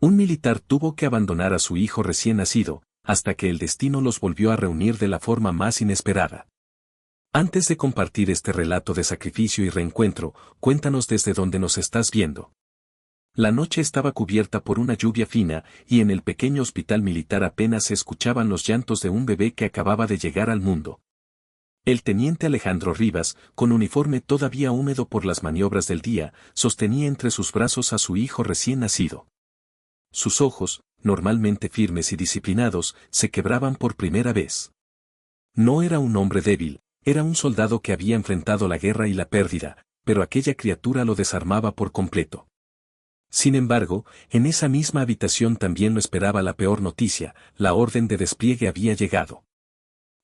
Un militar tuvo que abandonar a su hijo recién nacido, hasta que el destino los volvió a reunir de la forma más inesperada. Antes de compartir este relato de sacrificio y reencuentro, cuéntanos desde dónde nos estás viendo. La noche estaba cubierta por una lluvia fina, y en el pequeño hospital militar apenas se escuchaban los llantos de un bebé que acababa de llegar al mundo. El teniente Alejandro Rivas, con uniforme todavía húmedo por las maniobras del día, sostenía entre sus brazos a su hijo recién nacido. Sus ojos, normalmente firmes y disciplinados, se quebraban por primera vez. No era un hombre débil, era un soldado que había enfrentado la guerra y la pérdida, pero aquella criatura lo desarmaba por completo. Sin embargo, en esa misma habitación también lo esperaba la peor noticia: la orden de despliegue había llegado.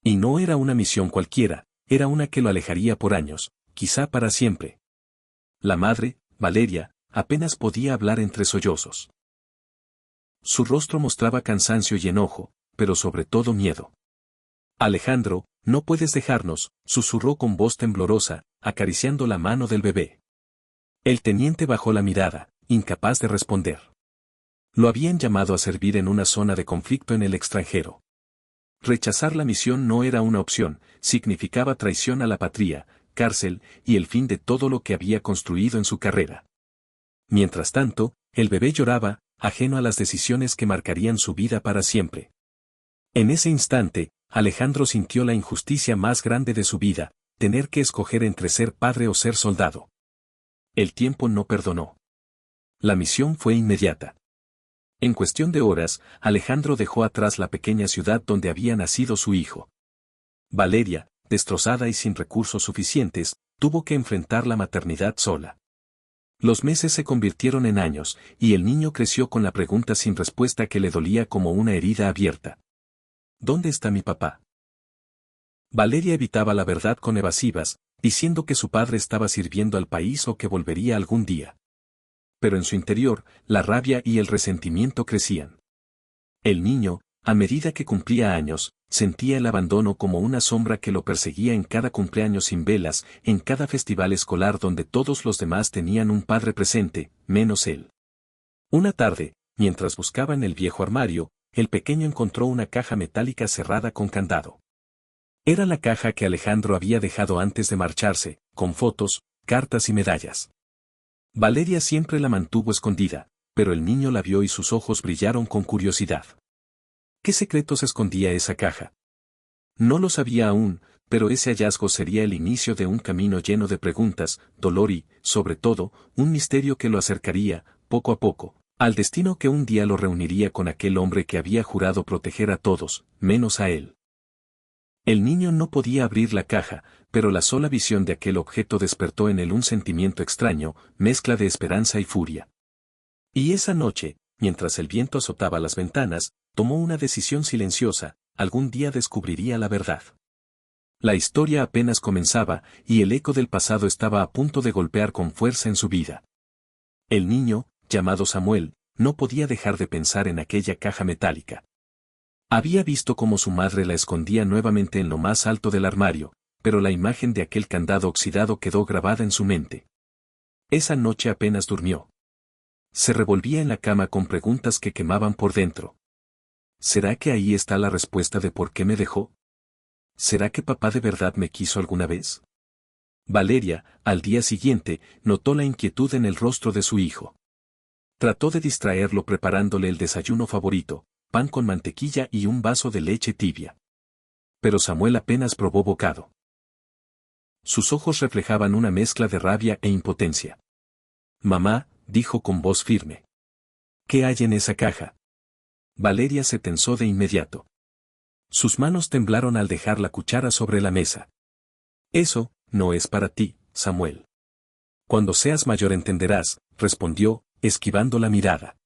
Y no era una misión cualquiera, era una que lo alejaría por años, quizá para siempre. La madre, Valeria, apenas podía hablar entre sollozos. Su rostro mostraba cansancio y enojo, pero sobre todo miedo. Alejandro, no puedes dejarnos, susurró con voz temblorosa, acariciando la mano del bebé. El teniente bajó la mirada, incapaz de responder. Lo habían llamado a servir en una zona de conflicto en el extranjero. Rechazar la misión no era una opción, significaba traición a la patria, cárcel y el fin de todo lo que había construido en su carrera. Mientras tanto, el bebé lloraba, ajeno a las decisiones que marcarían su vida para siempre. En ese instante, Alejandro sintió la injusticia más grande de su vida: tener que escoger entre ser padre o ser soldado. El tiempo no perdonó. La misión fue inmediata. En cuestión de horas, Alejandro dejó atrás la pequeña ciudad donde había nacido su hijo. Valeria, destrozada y sin recursos suficientes, tuvo que enfrentar la maternidad sola. Los meses se convirtieron en años, y el niño creció con la pregunta sin respuesta que le dolía como una herida abierta. ¿Dónde está mi papá? Valeria evitaba la verdad con evasivas, diciendo que su padre estaba sirviendo al país o que volvería algún día. Pero en su interior, la rabia y el resentimiento crecían. El niño, a medida que cumplía años, sentía el abandono como una sombra que lo perseguía en cada cumpleaños sin velas, en cada festival escolar donde todos los demás tenían un padre presente, menos él. Una tarde, mientras buscaba en el viejo armario, el pequeño encontró una caja metálica cerrada con candado. Era la caja que Alejandro había dejado antes de marcharse, con fotos, cartas y medallas. Valeria siempre la mantuvo escondida, pero el niño la vio y sus ojos brillaron con curiosidad. ¿Qué secretos escondía esa caja? No lo sabía aún, pero ese hallazgo sería el inicio de un camino lleno de preguntas, dolor y, sobre todo, un misterio que lo acercaría, poco a poco, al destino que un día lo reuniría con aquel hombre que había jurado proteger a todos, menos a él. El niño no podía abrir la caja, pero la sola visión de aquel objeto despertó en él un sentimiento extraño, mezcla de esperanza y furia. Y esa noche, mientras el viento azotaba las ventanas, tomó una decisión silenciosa: algún día descubriría la verdad. La historia apenas comenzaba, y el eco del pasado estaba a punto de golpear con fuerza en su vida. El niño, llamado Samuel, no podía dejar de pensar en aquella caja metálica. Había visto cómo su madre la escondía nuevamente en lo más alto del armario, pero la imagen de aquel candado oxidado quedó grabada en su mente. Esa noche apenas durmió. Se revolvía en la cama con preguntas que quemaban por dentro. ¿Será que ahí está la respuesta de por qué me dejó? ¿Será que papá de verdad me quiso alguna vez? Valeria, al día siguiente, notó la inquietud en el rostro de su hijo. Trató de distraerlo preparándole el desayuno favorito: pan con mantequilla y un vaso de leche tibia. Pero Samuel apenas probó bocado. Sus ojos reflejaban una mezcla de rabia e impotencia. «Mamá», dijo con voz firme. «¿Qué hay en esa caja?». Valeria se tensó de inmediato. Sus manos temblaron al dejar la cuchara sobre la mesa. «Eso no es para ti, Samuel. Cuando seas mayor entenderás», respondió, esquivando la mirada.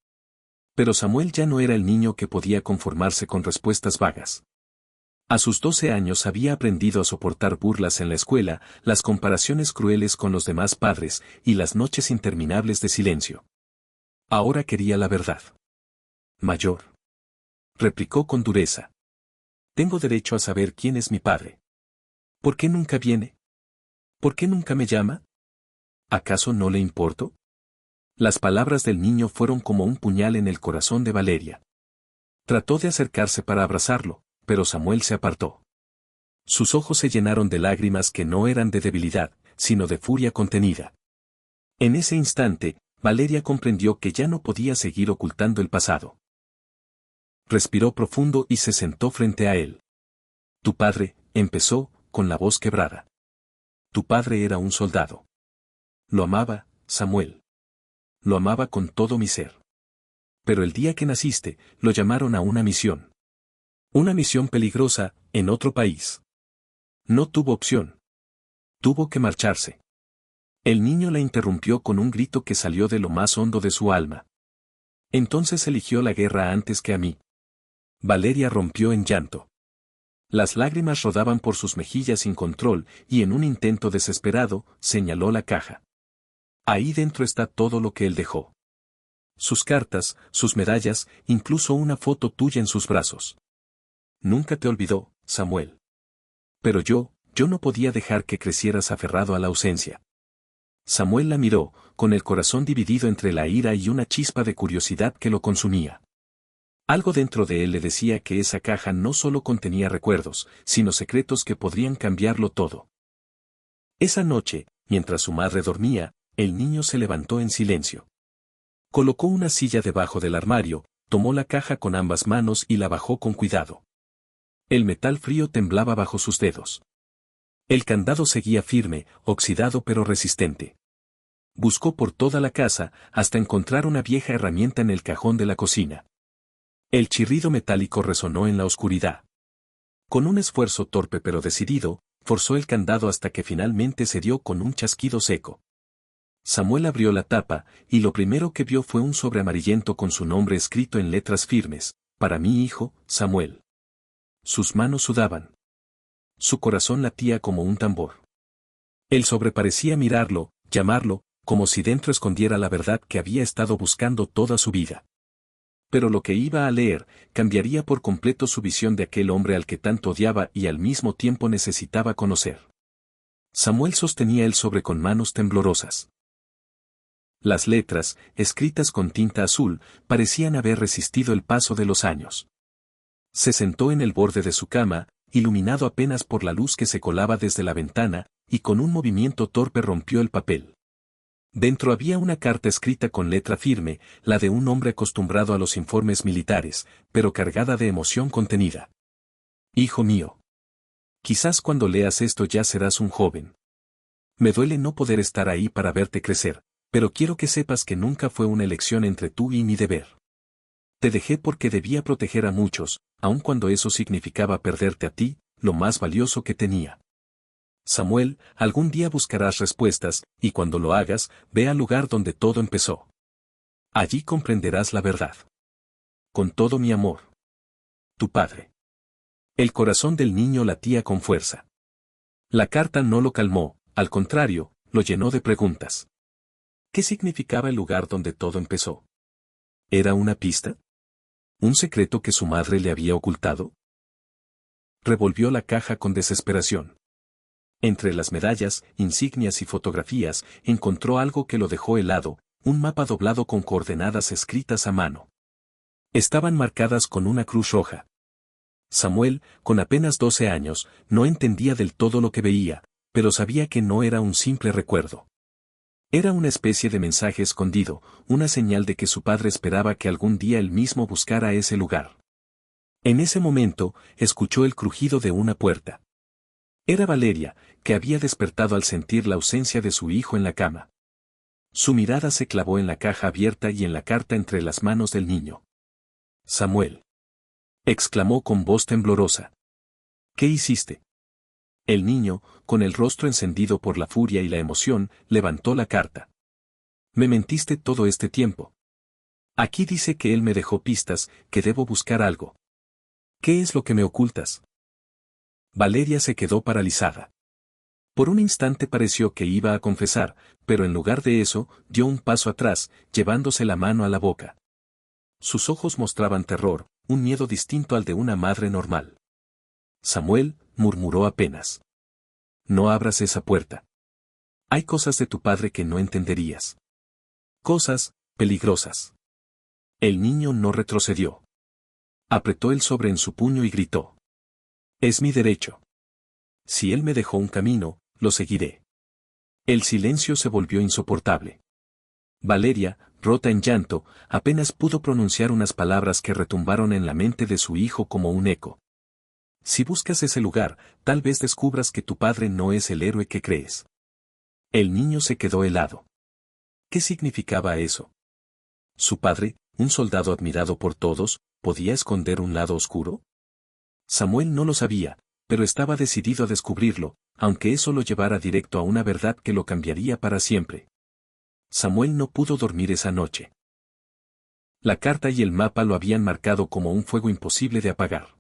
Pero Samuel ya no era el niño que podía conformarse con respuestas vagas. A sus 12 años había aprendido a soportar burlas en la escuela, las comparaciones crueles con los demás padres y las noches interminables de silencio. Ahora quería la verdad. «Mayor», replicó con dureza. «Tengo derecho a saber quién es mi padre. ¿Por qué nunca viene? ¿Por qué nunca me llama? ¿Acaso no le importo?». Las palabras del niño fueron como un puñal en el corazón de Valeria. Trató de acercarse para abrazarlo, pero Samuel se apartó. Sus ojos se llenaron de lágrimas que no eran de debilidad, sino de furia contenida. En ese instante, Valeria comprendió que ya no podía seguir ocultando el pasado. Respiró profundo y se sentó frente a él. Tu padre, empezó, con la voz quebrada. Tu padre era un soldado. Lo amaba, Samuel. Lo amaba con todo mi ser. Pero el día que naciste, lo llamaron a una misión. Una misión peligrosa, en otro país. No tuvo opción. Tuvo que marcharse. El niño la interrumpió con un grito que salió de lo más hondo de su alma. Entonces eligió la guerra antes que a mí. Valeria rompió en llanto. Las lágrimas rodaban por sus mejillas sin control y en un intento desesperado, señaló la caja. Ahí dentro está todo lo que él dejó. Sus cartas, sus medallas, incluso una foto tuya en sus brazos. Nunca te olvidó, Samuel. Pero yo no podía dejar que crecieras aferrado a la ausencia. Samuel la miró, con el corazón dividido entre la ira y una chispa de curiosidad que lo consumía. Algo dentro de él le decía que esa caja no solo contenía recuerdos, sino secretos que podrían cambiarlo todo. Esa noche, mientras su madre dormía, el niño se levantó en silencio. Colocó una silla debajo del armario, tomó la caja con ambas manos y la bajó con cuidado. El metal frío temblaba bajo sus dedos. El candado seguía firme, oxidado pero resistente. Buscó por toda la casa, hasta encontrar una vieja herramienta en el cajón de la cocina. El chirrido metálico resonó en la oscuridad. Con un esfuerzo torpe pero decidido, forzó el candado hasta que finalmente se dio con un chasquido seco. Samuel abrió la tapa, y lo primero que vio fue un sobre amarillento con su nombre escrito en letras firmes, para mi hijo, Samuel. Sus manos sudaban. Su corazón latía como un tambor. El sobre parecía mirarlo, llamarlo, como si dentro escondiera la verdad que había estado buscando toda su vida. Pero lo que iba a leer, cambiaría por completo su visión de aquel hombre al que tanto odiaba y al mismo tiempo necesitaba conocer. Samuel sostenía el sobre con manos temblorosas. Las letras, escritas con tinta azul, parecían haber resistido el paso de los años. Se sentó en el borde de su cama, iluminado apenas por la luz que se colaba desde la ventana, y con un movimiento torpe rompió el papel. Dentro había una carta escrita con letra firme, la de un hombre acostumbrado a los informes militares, pero cargada de emoción contenida. Hijo mío. Quizás cuando leas esto ya serás un joven. Me duele no poder estar ahí para verte crecer, pero quiero que sepas que nunca fue una elección entre tú y mi deber. Te dejé porque debía proteger a muchos, aun cuando eso significaba perderte a ti, lo más valioso que tenía. Samuel, algún día buscarás respuestas, y cuando lo hagas, ve al lugar donde todo empezó. Allí comprenderás la verdad. Con todo mi amor. Tu padre. El corazón del niño latía con fuerza. La carta no lo calmó, al contrario, lo llenó de preguntas. ¿Qué significaba el lugar donde todo empezó? ¿Era una pista? ¿Un secreto que su madre le había ocultado? Revolvió la caja con desesperación. Entre las medallas, insignias y fotografías, encontró algo que lo dejó helado, un mapa doblado con coordenadas escritas a mano. Estaban marcadas con una cruz roja. Samuel, con apenas 12 años, no entendía del todo lo que veía, pero sabía que no era un simple recuerdo. Era una especie de mensaje escondido, una señal de que su padre esperaba que algún día él mismo buscara ese lugar. En ese momento, escuchó el crujido de una puerta. Era Valeria, que había despertado al sentir la ausencia de su hijo en la cama. Su mirada se clavó en la caja abierta y en la carta entre las manos del niño. Samuel. Exclamó con voz temblorosa. ¿Qué hiciste? El niño, con el rostro encendido por la furia y la emoción, levantó la carta. Me mentiste todo este tiempo. Aquí dice que él me dejó pistas, que debo buscar algo. ¿Qué es lo que me ocultas? Valeria se quedó paralizada. Por un instante pareció que iba a confesar, pero en lugar de eso, dio un paso atrás, llevándose la mano a la boca. Sus ojos mostraban terror, un miedo distinto al de una madre normal. Samuel, murmuró apenas. No abras esa puerta. Hay cosas de tu padre que no entenderías. Cosas peligrosas. El niño no retrocedió. Apretó el sobre en su puño y gritó. Es mi derecho. Si él me dejó un camino, lo seguiré. El silencio se volvió insoportable. Valeria, rota en llanto, apenas pudo pronunciar unas palabras que retumbaron en la mente de su hijo como un eco. Si buscas ese lugar, tal vez descubras que tu padre no es el héroe que crees. El niño se quedó helado. ¿Qué significaba eso? ¿Su padre, un soldado admirado por todos, podía esconder un lado oscuro? Samuel no lo sabía, pero estaba decidido a descubrirlo, aunque eso lo llevara directo a una verdad que lo cambiaría para siempre. Samuel no pudo dormir esa noche. La carta y el mapa lo habían marcado como un fuego imposible de apagar.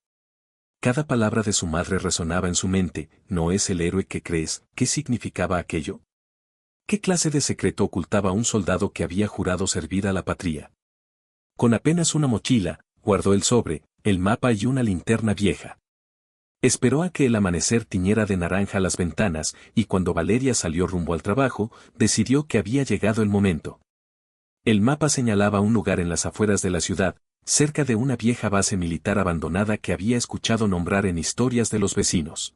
Cada palabra de su madre resonaba en su mente. ¿No es el héroe que crees? ¿Qué significaba aquello? ¿Qué clase de secreto ocultaba un soldado que había jurado servir a la patria? Con apenas una mochila, guardó el sobre, el mapa y una linterna vieja. Esperó a que el amanecer tiñera de naranja las ventanas, y cuando Valeria salió rumbo al trabajo, decidió que había llegado el momento. El mapa señalaba un lugar en las afueras de la ciudad, cerca de una vieja base militar abandonada que había escuchado nombrar en historias de los vecinos.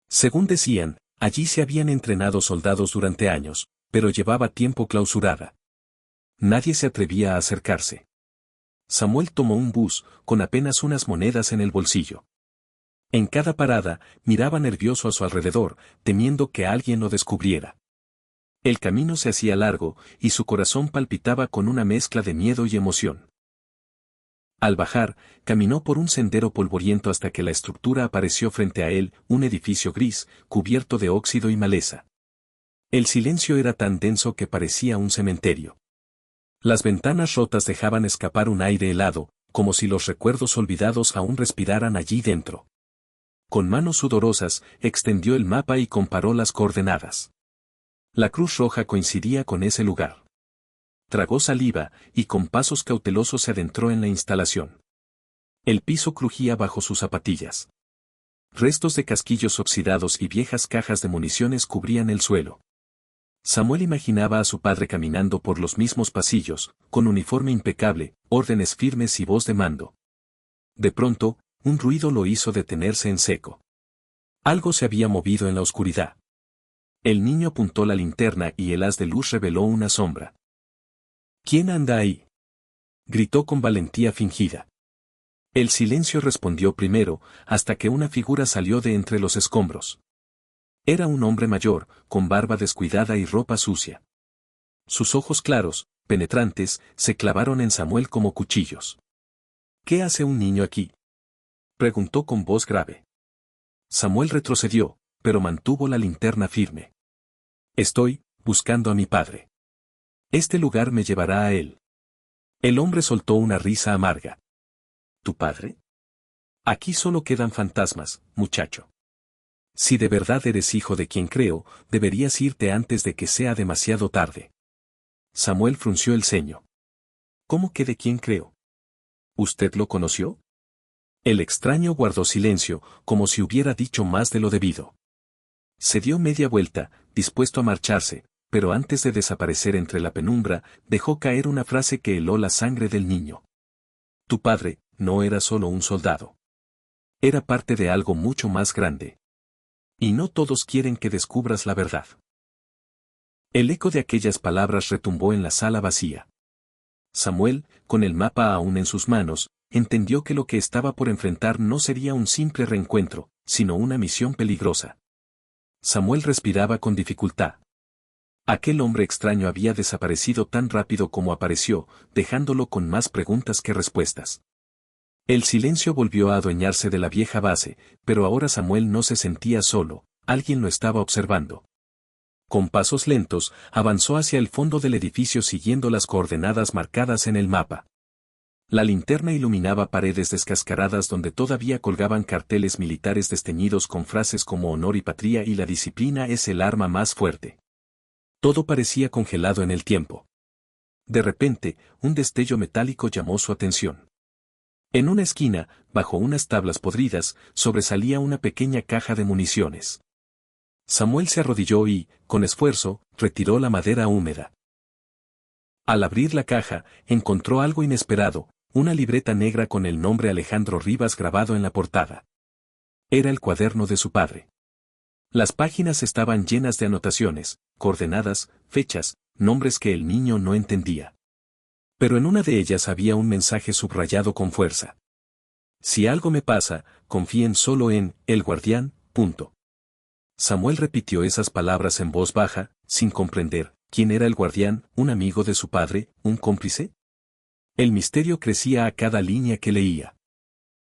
Según decían, allí se habían entrenado soldados durante años, pero llevaba tiempo clausurada. Nadie se atrevía a acercarse. Samuel tomó un bus, con apenas unas monedas en el bolsillo. En cada parada, miraba nervioso a su alrededor, temiendo que alguien lo descubriera. El camino se hacía largo, y su corazón palpitaba con una mezcla de miedo y emoción. Al bajar, caminó por un sendero polvoriento hasta que la estructura apareció frente a él, un edificio gris, cubierto de óxido y maleza. El silencio era tan denso que parecía un cementerio. Las ventanas rotas dejaban escapar un aire helado, como si los recuerdos olvidados aún respiraran allí dentro. Con manos sudorosas, extendió el mapa y comparó las coordenadas. La Cruz Roja coincidía con ese lugar. Tragó saliva, y con pasos cautelosos se adentró en la instalación. El piso crujía bajo sus zapatillas. Restos de casquillos oxidados y viejas cajas de municiones cubrían el suelo. Samuel imaginaba a su padre caminando por los mismos pasillos, con uniforme impecable, órdenes firmes y voz de mando. De pronto, un ruido lo hizo detenerse en seco. Algo se había movido en la oscuridad. El niño apuntó la linterna y el haz de luz reveló una sombra. ¿Quién anda ahí?, gritó con valentía fingida. El silencio respondió primero, hasta que una figura salió de entre los escombros. Era un hombre mayor, con barba descuidada y ropa sucia. Sus ojos claros, penetrantes, se clavaron en Samuel como cuchillos. ¿Qué hace un niño aquí?, preguntó con voz grave. Samuel retrocedió, pero mantuvo la linterna firme. Estoy buscando a mi padre. Este lugar me llevará a él. El hombre soltó una risa amarga. ¿Tu padre? Aquí solo quedan fantasmas, muchacho. Si de verdad eres hijo de quien creo, deberías irte antes de que sea demasiado tarde. Samuel frunció el ceño. ¿Cómo que de quien creo? ¿Usted lo conoció? El extraño guardó silencio, como si hubiera dicho más de lo debido. Se dio media vuelta, dispuesto a marcharse, pero antes de desaparecer entre la penumbra, dejó caer una frase que heló la sangre del niño. Tu padre no era solo un soldado. Era parte de algo mucho más grande. Y no todos quieren que descubras la verdad. El eco de aquellas palabras retumbó en la sala vacía. Samuel, con el mapa aún en sus manos, entendió que lo que estaba por enfrentar no sería un simple reencuentro, sino una misión peligrosa. Samuel respiraba con dificultad. Aquel hombre extraño había desaparecido tan rápido como apareció, dejándolo con más preguntas que respuestas. El silencio volvió a adueñarse de la vieja base, pero ahora Samuel no se sentía solo, alguien lo estaba observando. Con pasos lentos, avanzó hacia el fondo del edificio siguiendo las coordenadas marcadas en el mapa. La linterna iluminaba paredes descascaradas donde todavía colgaban carteles militares desteñidos con frases como honor y patria y la disciplina es el arma más fuerte. Todo parecía congelado en el tiempo. De repente, un destello metálico llamó su atención. En una esquina, bajo unas tablas podridas, sobresalía una pequeña caja de municiones. Samuel se arrodilló y, con esfuerzo, retiró la madera húmeda. Al abrir la caja, encontró algo inesperado, una libreta negra con el nombre Alejandro Rivas grabado en la portada. Era el cuaderno de su padre. Las páginas estaban llenas de anotaciones, coordenadas, fechas, nombres que el niño no entendía. Pero en una de ellas había un mensaje subrayado con fuerza. Si algo me pasa, confíen solo en el guardián. Samuel repitió esas palabras en voz baja, sin comprender. ¿Quién era el guardián? ¿Un amigo de su padre? ¿Un cómplice? El misterio crecía a cada línea que leía.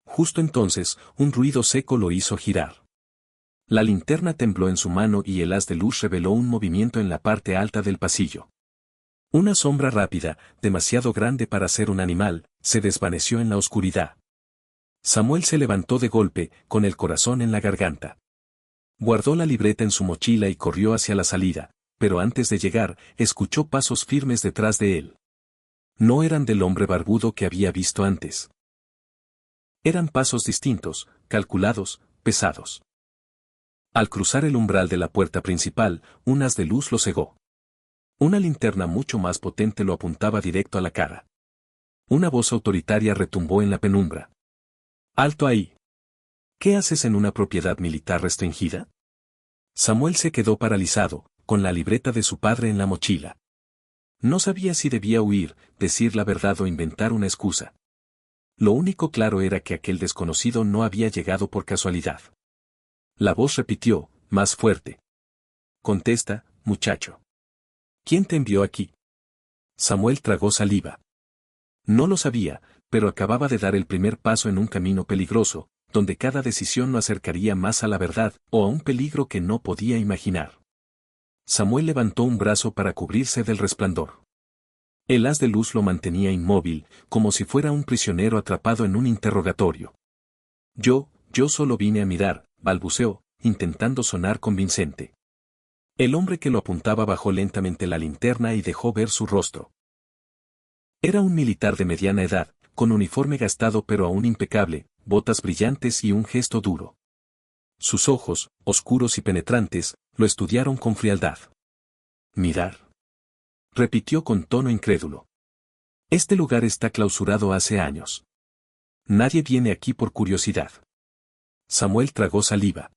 Justo entonces, un ruido seco lo hizo girar. La linterna tembló en su mano y el haz de luz reveló un movimiento en la parte alta del pasillo. Una sombra rápida, demasiado grande para ser un animal, se desvaneció en la oscuridad. Samuel se levantó de golpe, con el corazón en la garganta. Guardó la libreta en su mochila y corrió hacia la salida, pero antes de llegar, escuchó pasos firmes detrás de él. No eran del hombre barbudo que había visto antes. Eran pasos distintos, calculados, pesados. Al cruzar el umbral de la puerta principal, un haz de luz lo cegó. Una linterna mucho más potente lo apuntaba directo a la cara. Una voz autoritaria retumbó en la penumbra. ¡Alto ahí! ¿Qué haces en una propiedad militar restringida? Samuel se quedó paralizado, con la libreta de su padre en la mochila. No sabía si debía huir, decir la verdad o inventar una excusa. Lo único claro era que aquel desconocido no había llegado por casualidad. La voz repitió, más fuerte. Contesta, muchacho. ¿Quién te envió aquí? Samuel tragó saliva. No lo sabía, pero acababa de dar el primer paso en un camino peligroso, donde cada decisión lo acercaría más a la verdad, o a un peligro que no podía imaginar. Samuel levantó un brazo para cubrirse del resplandor. El haz de luz lo mantenía inmóvil, como si fuera un prisionero atrapado en un interrogatorio. Yo solo vine a mirar, balbuceó, intentando sonar convincente. El hombre que lo apuntaba bajó lentamente la linterna y dejó ver su rostro. Era un militar de mediana edad, con uniforme gastado pero aún impecable, botas brillantes y un gesto duro. Sus ojos, oscuros y penetrantes, lo estudiaron con frialdad. Mirar. Repitió con tono incrédulo. Este lugar está clausurado hace años. Nadie viene aquí por curiosidad. Samuel tragó saliva.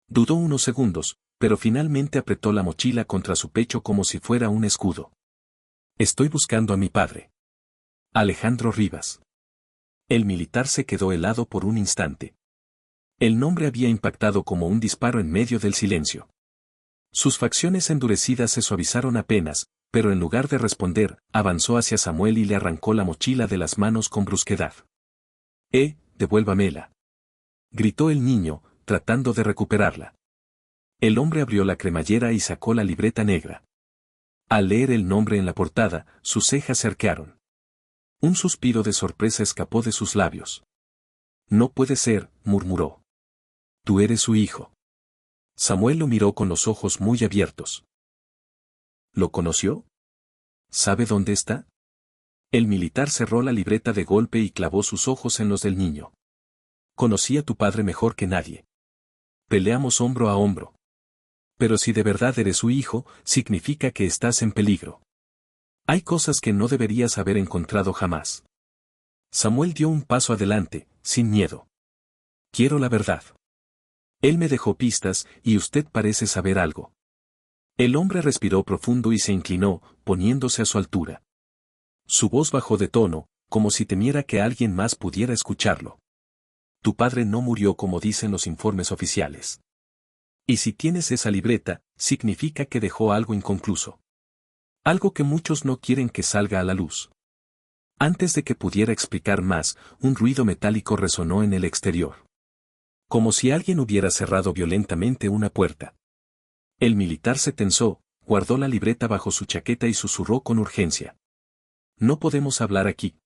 Dudó unos segundos, pero finalmente apretó la mochila contra su pecho como si fuera un escudo. Estoy buscando a mi padre. Alejandro Rivas. El militar se quedó helado por un instante. El nombre había impactado como un disparo en medio del silencio. Sus facciones endurecidas se suavizaron apenas, pero en lugar de responder, avanzó hacia Samuel y le arrancó la mochila de las manos con brusquedad. Devuélvamela. Gritó el niño, tratando de recuperarla. El hombre abrió la cremallera y sacó la libreta negra. Al leer el nombre en la portada, sus cejas se arquearon. Un suspiro de sorpresa escapó de sus labios. No puede ser, murmuró. Tú eres su hijo. Samuel lo miró con los ojos muy abiertos. ¿Lo conoció? ¿Sabe dónde está? El militar cerró la libreta de golpe y clavó sus ojos en los del niño. Conocí a tu padre mejor que nadie. Peleamos hombro a hombro. Pero si de verdad eres su hijo, significa que estás en peligro. Hay cosas que no deberías haber encontrado jamás. Samuel dio un paso adelante, sin miedo. Quiero la verdad. Él me dejó pistas, y usted parece saber algo. El hombre respiró profundo y se inclinó, poniéndose a su altura. Su voz bajó de tono, como si temiera que alguien más pudiera escucharlo. Tu padre no murió como dicen los informes oficiales. Y si tienes esa libreta, significa que dejó algo inconcluso. Algo que muchos no quieren que salga a la luz. Antes de que pudiera explicar más, un ruido metálico resonó en el exterior. Como si alguien hubiera cerrado violentamente una puerta. El militar se tensó, guardó la libreta bajo su chaqueta y susurró con urgencia. No podemos hablar aquí.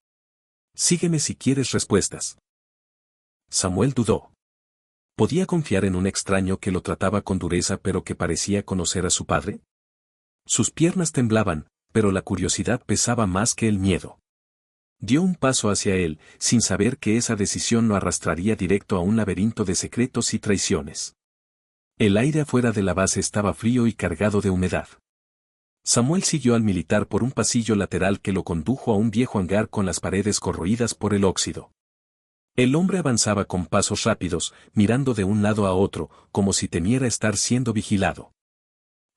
Sígueme si quieres respuestas. Samuel dudó. ¿Podía confiar en un extraño que lo trataba con dureza pero que parecía conocer a su padre? Sus piernas temblaban, pero la curiosidad pesaba más que el miedo. Dio un paso hacia él, sin saber que esa decisión lo arrastraría directo a un laberinto de secretos y traiciones. El aire afuera de la base estaba frío y cargado de humedad. Samuel siguió al militar por un pasillo lateral que lo condujo a un viejo hangar con las paredes corroídas por el óxido. El hombre avanzaba con pasos rápidos, mirando de un lado a otro, como si temiera estar siendo vigilado.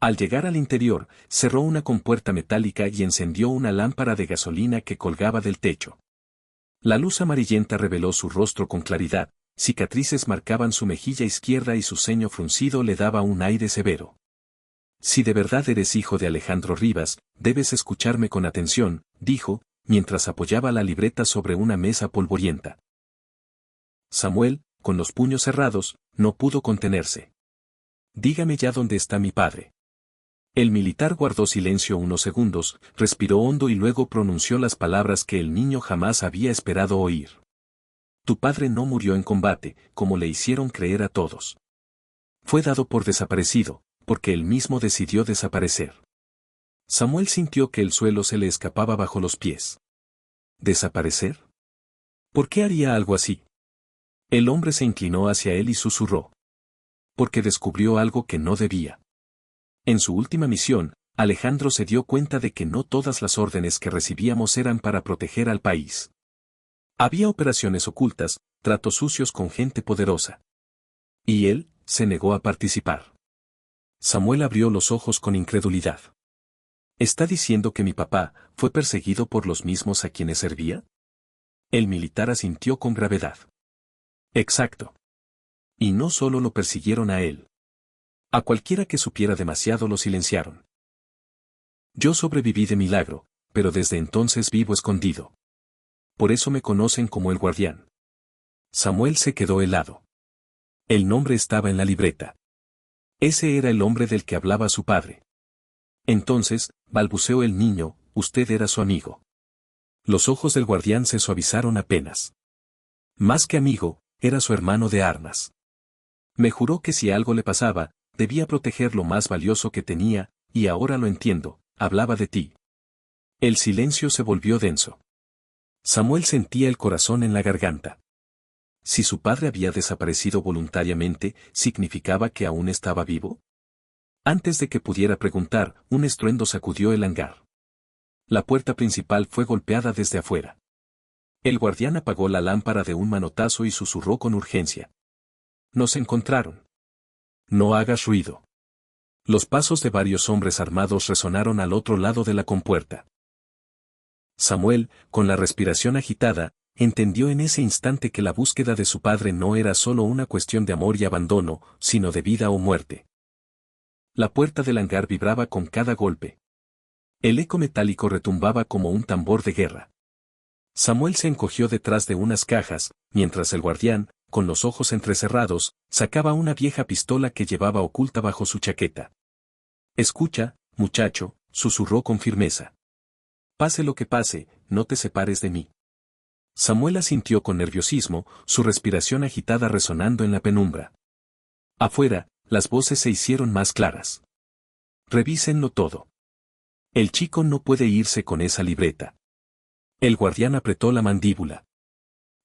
Al llegar al interior, cerró una compuerta metálica y encendió una lámpara de gasolina que colgaba del techo. La luz amarillenta reveló su rostro con claridad, cicatrices marcaban su mejilla izquierda y su ceño fruncido le daba un aire severo. Si de verdad eres hijo de Alejandro Rivas, debes escucharme con atención, dijo, mientras apoyaba la libreta sobre una mesa polvorienta. Samuel, con los puños cerrados, no pudo contenerse. Dígame ya dónde está mi padre. El militar guardó silencio unos segundos, respiró hondo y luego pronunció las palabras que el niño jamás había esperado oír. Tu padre no murió en combate, como le hicieron creer a todos. Fue dado por desaparecido, porque él mismo decidió desaparecer. Samuel sintió que el suelo se le escapaba bajo los pies. ¿Desaparecer? ¿Por qué haría algo así? El hombre se inclinó hacia él y susurró. Porque descubrió algo que no debía. En su última misión, Alejandro se dio cuenta de que no todas las órdenes que recibíamos eran para proteger al país. Había operaciones ocultas, tratos sucios con gente poderosa. Y él, se negó a participar. Samuel abrió los ojos con incredulidad. ¿Está diciendo que mi papá fue perseguido por los mismos a quienes servía? El militar asintió con gravedad. Exacto. Y no solo lo persiguieron a él. A cualquiera que supiera demasiado lo silenciaron. Yo sobreviví de milagro, pero desde entonces vivo escondido. Por eso me conocen como el guardián. Samuel se quedó helado. El nombre estaba en la libreta. Ese era el hombre del que hablaba su padre. Entonces, balbuceó el niño, usted era su amigo. Los ojos del guardián se suavizaron apenas. Más que amigo, era su hermano de armas. Me juró que si algo le pasaba, debía proteger lo más valioso que tenía, y ahora lo entiendo, hablaba de ti. El silencio se volvió denso. Samuel sentía el corazón en la garganta. Si su padre había desaparecido voluntariamente, ¿significaba que aún estaba vivo? Antes de que pudiera preguntar, un estruendo sacudió el hangar. La puerta principal fue golpeada desde afuera. El guardián apagó la lámpara de un manotazo y susurró con urgencia. Nos encontraron. No hagas ruido. Los pasos de varios hombres armados resonaron al otro lado de la compuerta. Samuel, con la respiración agitada, entendió en ese instante que la búsqueda de su padre no era solo una cuestión de amor y abandono, sino de vida o muerte. La puerta del hangar vibraba con cada golpe. El eco metálico retumbaba como un tambor de guerra. Samuel se encogió detrás de unas cajas, mientras el guardián, con los ojos entrecerrados, sacaba una vieja pistola que llevaba oculta bajo su chaqueta. Escucha, muchacho, susurró con firmeza. Pase lo que pase, no te separes de mí. Samuel asintió con nerviosismo, su respiración agitada resonando en la penumbra. Afuera, las voces se hicieron más claras. Revísenlo todo. El chico no puede irse con esa libreta. El guardián apretó la mandíbula.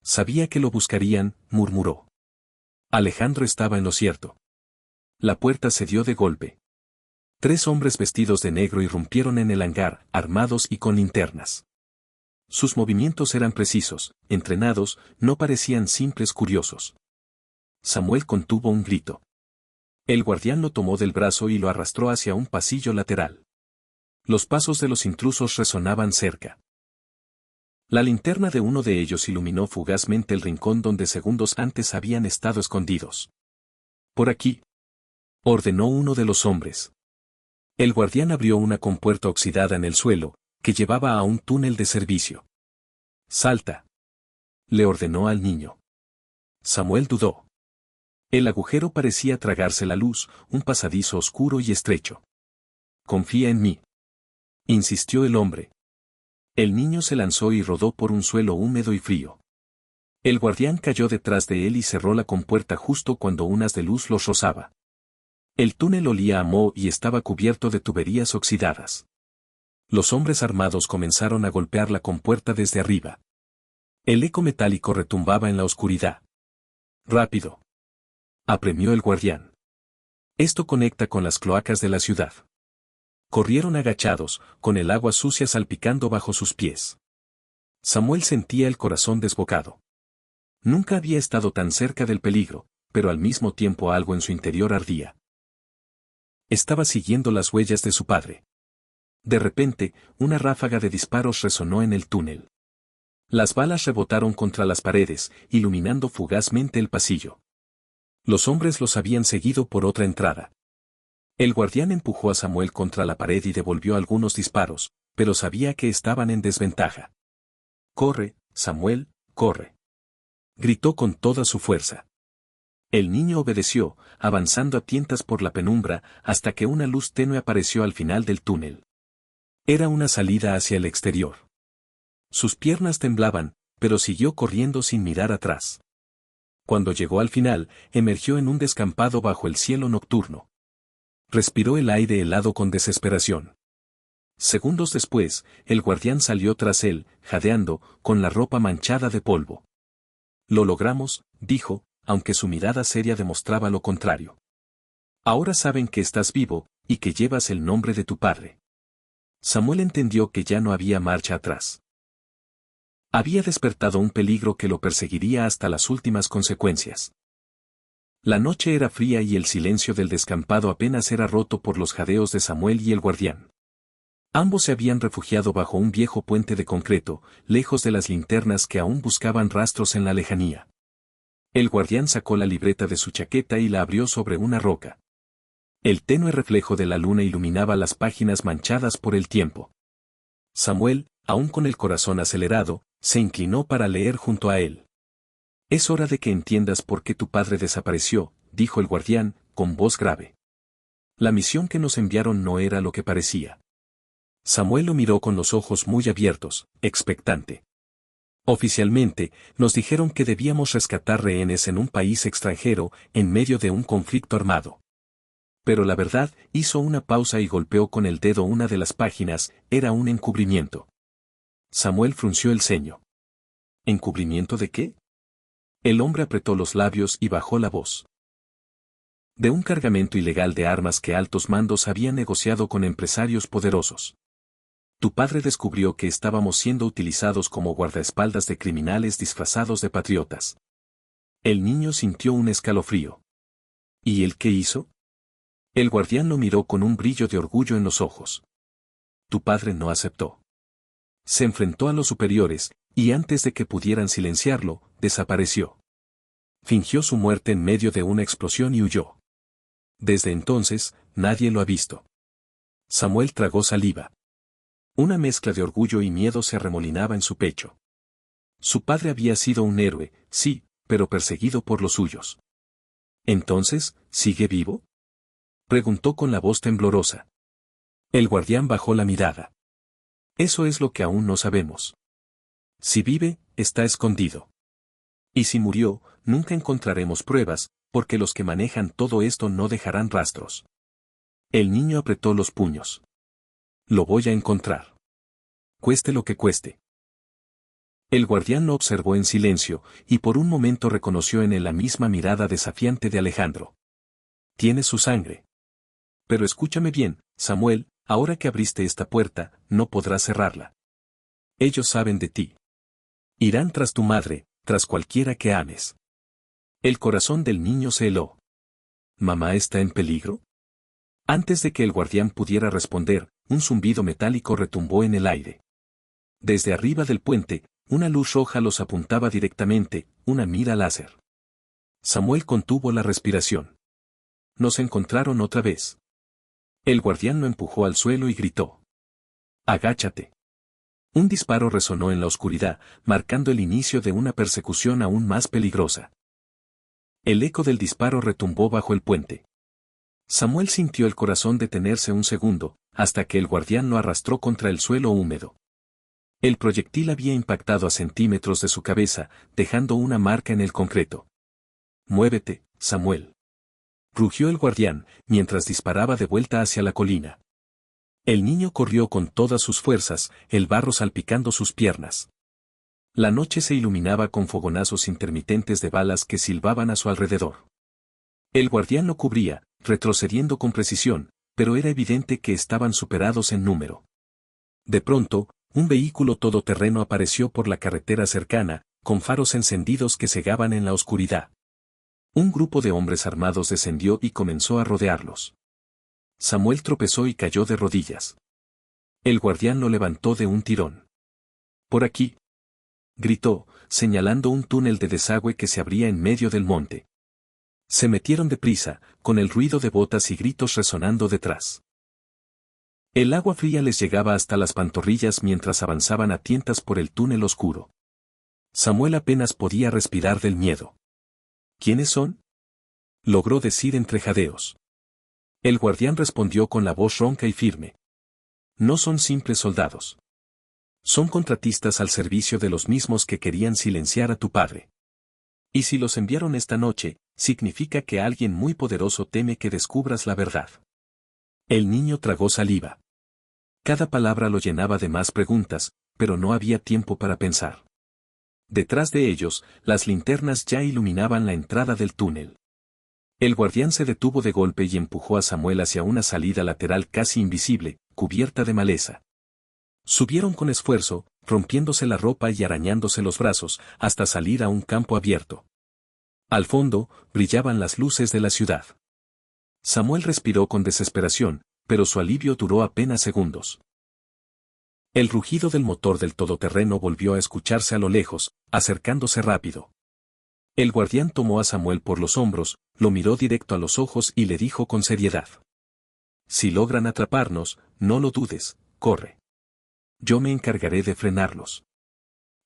Sabía que lo buscarían, murmuró. Alejandro estaba en lo cierto. La puerta se dio de golpe. 3 hombres vestidos de negro irrumpieron en el hangar, armados y con linternas. Sus movimientos eran precisos, entrenados, no parecían simples curiosos. Samuel contuvo un grito. El guardián lo tomó del brazo y lo arrastró hacia un pasillo lateral. Los pasos de los intrusos resonaban cerca. La linterna de uno de ellos iluminó fugazmente el rincón donde segundos antes habían estado escondidos. Por aquí, ordenó uno de los hombres. El guardián abrió una compuerta oxidada en el suelo, que llevaba a un túnel de servicio. Salta, le ordenó al niño. Samuel dudó. El agujero parecía tragarse la luz, un pasadizo oscuro y estrecho. Confía en mí, insistió el hombre. El niño se lanzó y rodó por un suelo húmedo y frío. El guardián cayó detrás de él y cerró la compuerta justo cuando un haz de luz los rozaba. El túnel olía a moho y estaba cubierto de tuberías oxidadas. Los hombres armados comenzaron a golpear la compuerta desde arriba. El eco metálico retumbaba en la oscuridad. Rápido, apremió el guardián. Esto conecta con las cloacas de la ciudad. Corrieron agachados, con el agua sucia salpicando bajo sus pies. Samuel sentía el corazón desbocado. Nunca había estado tan cerca del peligro, pero al mismo tiempo algo en su interior ardía. Estaba siguiendo las huellas de su padre. De repente, una ráfaga de disparos resonó en el túnel. Las balas rebotaron contra las paredes, iluminando fugazmente el pasillo. Los hombres los habían seguido por otra entrada. El guardián empujó a Samuel contra la pared y devolvió algunos disparos, pero sabía que estaban en desventaja. «Corre, Samuel, corre», gritó con toda su fuerza. El niño obedeció, avanzando a tientas por la penumbra, hasta que una luz tenue apareció al final del túnel. Era una salida hacia el exterior. Sus piernas temblaban, pero siguió corriendo sin mirar atrás. Cuando llegó al final, emergió en un descampado bajo el cielo nocturno. Respiró el aire helado con desesperación. Segundos después, el guardián salió tras él, jadeando, con la ropa manchada de polvo. «Lo logramos», dijo, aunque su mirada seria demostraba lo contrario. «Ahora saben que estás vivo, y que llevas el nombre de tu padre». Samuel entendió que ya no había marcha atrás. Había despertado un peligro que lo perseguiría hasta las últimas consecuencias. La noche era fría y el silencio del descampado apenas era roto por los jadeos de Samuel y el guardián. Ambos se habían refugiado bajo un viejo puente de concreto, lejos de las linternas que aún buscaban rastros en la lejanía. El guardián sacó la libreta de su chaqueta y la abrió sobre una roca. El tenue reflejo de la luna iluminaba las páginas manchadas por el tiempo. Samuel, aún con el corazón acelerado, se inclinó para leer junto a él. «Es hora de que entiendas por qué tu padre desapareció», dijo el guardián, con voz grave. «La misión que nos enviaron no era lo que parecía». Samuel lo miró con los ojos muy abiertos, expectante. «Oficialmente, nos dijeron que debíamos rescatar rehenes en un país extranjero, en medio de un conflicto armado». Pero la verdad, hizo una pausa y golpeó con el dedo una de las páginas, era un encubrimiento. Samuel frunció el ceño. ¿Encubrimiento de qué? El hombre apretó los labios y bajó la voz. De un cargamento ilegal de armas que altos mandos habían negociado con empresarios poderosos. Tu padre descubrió que estábamos siendo utilizados como guardaespaldas de criminales disfrazados de patriotas. El niño sintió un escalofrío. ¿Y él qué hizo? El guardián lo miró con un brillo de orgullo en los ojos. Tu padre no aceptó. Se enfrentó a los superiores, y antes de que pudieran silenciarlo, desapareció. Fingió su muerte en medio de una explosión y huyó. Desde entonces, nadie lo ha visto. Samuel tragó saliva. Una mezcla de orgullo y miedo se arremolinaba en su pecho. Su padre había sido un héroe, sí, pero perseguido por los suyos. ¿Entonces, sigue vivo?, preguntó con la voz temblorosa. El guardián bajó la mirada. Eso es lo que aún no sabemos. Si vive, está escondido. Y si murió, nunca encontraremos pruebas, porque los que manejan todo esto no dejarán rastros. El niño apretó los puños. Lo voy a encontrar. Cueste lo que cueste. El guardián lo observó en silencio, y por un momento reconoció en él la misma mirada desafiante de Alejandro. Tiene su sangre. Pero escúchame bien, Samuel, ahora que abriste esta puerta, no podrás cerrarla. Ellos saben de ti. Irán tras tu madre, tras cualquiera que ames. El corazón del niño se heló. ¿Mamá está en peligro? Antes de que el guardián pudiera responder, un zumbido metálico retumbó en el aire. Desde arriba del puente, una luz roja los apuntaba directamente, una mira láser. Samuel contuvo la respiración. Nos encontraron otra vez. El guardián lo empujó al suelo y gritó. «Agáchate». Un disparo resonó en la oscuridad, marcando el inicio de una persecución aún más peligrosa. El eco del disparo retumbó bajo el puente. Samuel sintió el corazón detenerse un segundo, hasta que el guardián lo arrastró contra el suelo húmedo. El proyectil había impactado a centímetros de su cabeza, dejando una marca en el concreto. «Muévete, Samuel», rugió el guardián, mientras disparaba de vuelta hacia la colina. El niño corrió con todas sus fuerzas, el barro salpicando sus piernas. La noche se iluminaba con fogonazos intermitentes de balas que silbaban a su alrededor. El guardián lo cubría, retrocediendo con precisión, pero era evidente que estaban superados en número. De pronto, un vehículo todoterreno apareció por la carretera cercana, con faros encendidos que cegaban en la oscuridad. Un grupo de hombres armados descendió y comenzó a rodearlos. Samuel tropezó y cayó de rodillas. El guardián lo levantó de un tirón. «Por aquí», gritó, señalando un túnel de desagüe que se abría en medio del monte. Se metieron deprisa, con el ruido de botas y gritos resonando detrás. El agua fría les llegaba hasta las pantorrillas mientras avanzaban a tientas por el túnel oscuro. Samuel apenas podía respirar del miedo. «¿Quiénes son?», logró decir entre jadeos. El guardián respondió con la voz ronca y firme. «No son simples soldados. Son contratistas al servicio de los mismos que querían silenciar a tu padre. Y si los enviaron esta noche, significa que alguien muy poderoso teme que descubras la verdad». El niño tragó saliva. Cada palabra lo llenaba de más preguntas, pero no había tiempo para pensar. Detrás de ellos, las linternas ya iluminaban la entrada del túnel. El guardián se detuvo de golpe y empujó a Samuel hacia una salida lateral casi invisible, cubierta de maleza. Subieron con esfuerzo, rompiéndose la ropa y arañándose los brazos, hasta salir a un campo abierto. Al fondo, brillaban las luces de la ciudad. Samuel respiró con desesperación, pero su alivio duró apenas segundos. El rugido del motor del todoterreno volvió a escucharse a lo lejos, acercándose rápido. El guardián tomó a Samuel por los hombros, lo miró directo a los ojos y le dijo con seriedad: «Si logran atraparnos, no lo dudes, corre. Yo me encargaré de frenarlos».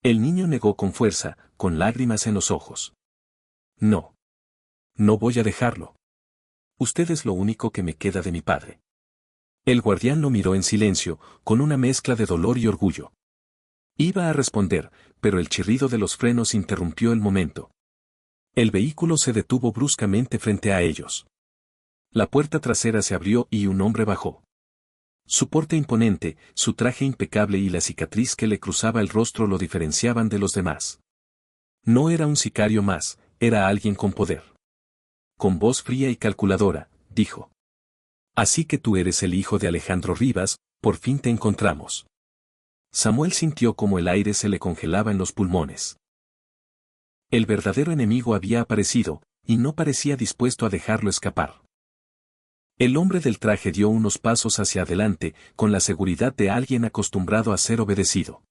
El niño negó con fuerza, con lágrimas en los ojos. «No. No voy a dejarlo. Usted es lo único que me queda de mi padre». El guardián lo miró en silencio, con una mezcla de dolor y orgullo. Iba a responder, pero el chirrido de los frenos interrumpió el momento. El vehículo se detuvo bruscamente frente a ellos. La puerta trasera se abrió y un hombre bajó. Su porte imponente, su traje impecable y la cicatriz que le cruzaba el rostro lo diferenciaban de los demás. No era un sicario más, era alguien con poder. Con voz fría y calculadora, dijo: «Así que tú eres el hijo de Alejandro Rivas, por fin te encontramos». Samuel sintió como el aire se le congelaba en los pulmones. El verdadero enemigo había aparecido, y no parecía dispuesto a dejarlo escapar. El hombre del traje dio unos pasos hacia adelante, con la seguridad de alguien acostumbrado a ser obedecido.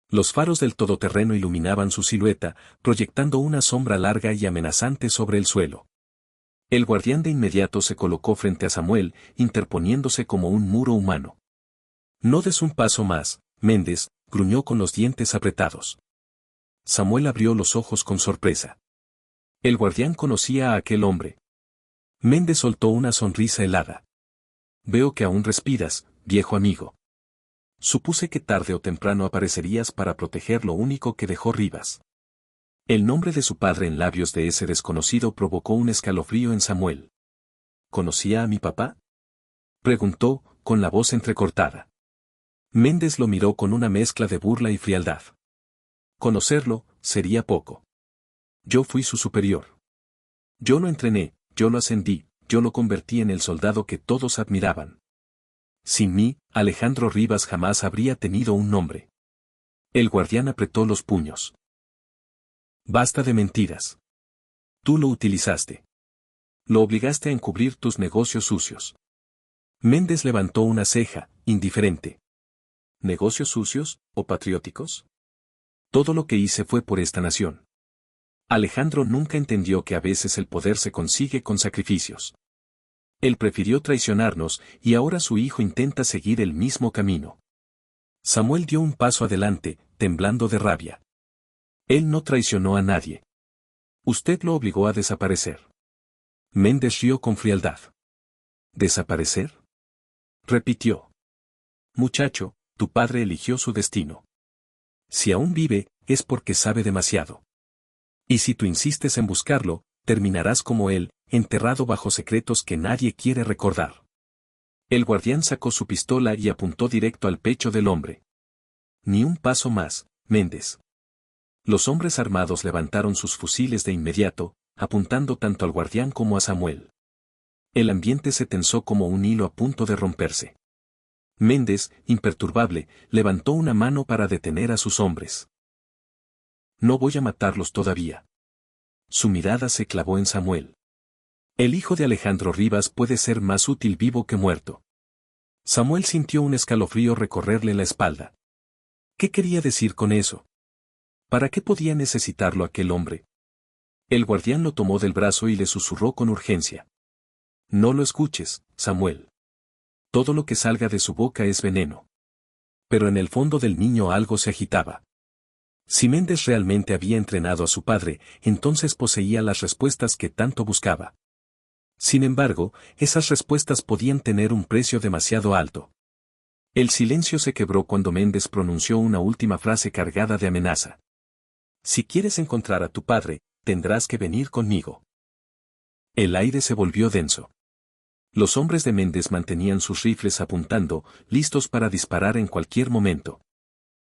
Los faros del todoterreno iluminaban su silueta, proyectando una sombra larga y amenazante sobre el suelo. El guardián de inmediato se colocó frente a Samuel, interponiéndose como un muro humano. «No des un paso más, Méndez», gruñó con los dientes apretados. Samuel abrió los ojos con sorpresa. El guardián conocía a aquel hombre. Méndez soltó una sonrisa helada. «Veo que aún respiras, viejo amigo. Supuse que tarde o temprano aparecerías para proteger lo único que dejó Rivas». El nombre de su padre en labios de ese desconocido provocó un escalofrío en Samuel. «¿Conocía a mi papá?», preguntó, con la voz entrecortada. Méndez lo miró con una mezcla de burla y frialdad. «Conocerlo, sería poco. Yo fui su superior. Yo lo entrené, yo lo ascendí, yo lo convertí en el soldado que todos admiraban. Sin mí, Alejandro Rivas jamás habría tenido un nombre». El guardián apretó los puños. «Basta de mentiras. Tú lo utilizaste. Lo obligaste a encubrir tus negocios sucios». Méndez levantó una ceja, indiferente. «¿Negocios sucios, o patrióticos? Todo lo que hice fue por esta nación». Alejandro nunca entendió que a veces el poder se consigue con sacrificios. Él prefirió traicionarnos, y ahora su hijo intenta seguir el mismo camino. Samuel dio un paso adelante, temblando de rabia. «Él no traicionó a nadie. Usted lo obligó a desaparecer». Méndez rió con frialdad. «¿Desaparecer?», repitió. «Muchacho, tu padre eligió su destino. Si aún vive, es porque sabe demasiado. Y si tú insistes en buscarlo, terminarás como él, enterrado bajo secretos que nadie quiere recordar». El guardián sacó su pistola y apuntó directo al pecho del hombre. «Ni un paso más, Méndez». Los hombres armados levantaron sus fusiles de inmediato, apuntando tanto al guardián como a Samuel. El ambiente se tensó como un hilo a punto de romperse. Méndez, imperturbable, levantó una mano para detener a sus hombres. No voy a matarlos todavía. Su mirada se clavó en Samuel. El hijo de Alejandro Rivas puede ser más útil vivo que muerto. Samuel sintió un escalofrío recorrerle la espalda. ¿Qué quería decir con eso? ¿Para qué podía necesitarlo aquel hombre? El guardián lo tomó del brazo y le susurró con urgencia. No lo escuches, Samuel. Todo lo que salga de su boca es veneno. Pero en el fondo del niño algo se agitaba. Si Méndez realmente había entrenado a su padre, entonces poseía las respuestas que tanto buscaba. Sin embargo, esas respuestas podían tener un precio demasiado alto. El silencio se quebró cuando Méndez pronunció una última frase cargada de amenaza. Si quieres encontrar a tu padre, tendrás que venir conmigo. El aire se volvió denso. Los hombres de Méndez mantenían sus rifles apuntando, listos para disparar en cualquier momento.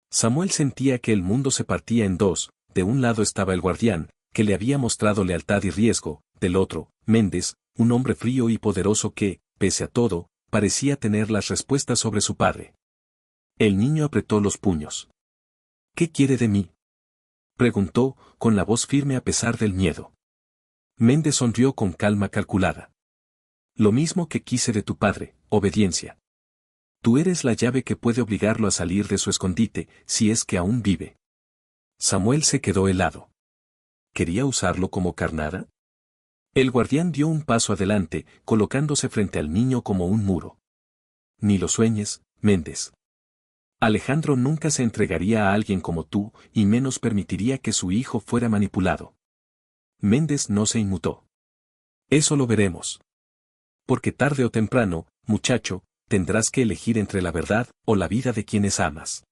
Samuel sentía que el mundo se partía en dos, de un lado estaba el guardián, que le había mostrado lealtad y riesgo, del otro, Méndez, un hombre frío y poderoso que, pese a todo, parecía tener las respuestas sobre su padre. El niño apretó los puños. ¿Qué quiere de mí?, preguntó, con la voz firme a pesar del miedo. Méndez sonrió con calma calculada. Lo mismo que quise de tu padre, obediencia. Tú eres la llave que puede obligarlo a salir de su escondite, si es que aún vive. Samuel se quedó helado. ¿Quería usarlo como carnada? El guardián dio un paso adelante, colocándose frente al niño como un muro. Ni lo sueñes, Méndez. Alejandro nunca se entregaría a alguien como tú, y menos permitiría que su hijo fuera manipulado. Méndez no se inmutó. Eso lo veremos. Porque tarde o temprano, muchacho, tendrás que elegir entre la verdad o la vida de quienes amas.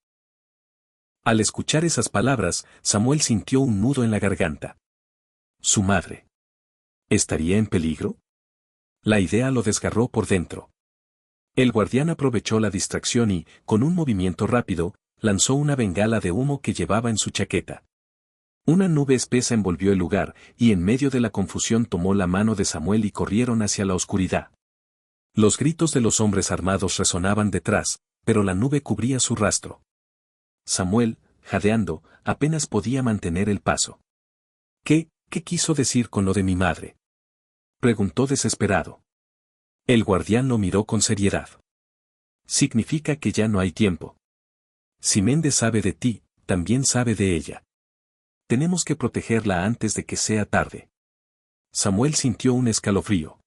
Al escuchar esas palabras, Samuel sintió un nudo en la garganta. ¿Su madre estaría en peligro? La idea lo desgarró por dentro. El guardián aprovechó la distracción y, con un movimiento rápido, lanzó una bengala de humo que llevaba en su chaqueta. Una nube espesa envolvió el lugar, y en medio de la confusión tomó la mano de Samuel y corrieron hacia la oscuridad. Los gritos de los hombres armados resonaban detrás, pero la nube cubría su rastro. Samuel, jadeando, apenas podía mantener el paso. ¿Qué quiso decir con lo de mi madre?, preguntó desesperado. El guardián lo miró con seriedad. Significa que ya no hay tiempo. Si Méndez sabe de ti, también sabe de ella. Tenemos que protegerla antes de que sea tarde. Samuel sintió un escalofrío.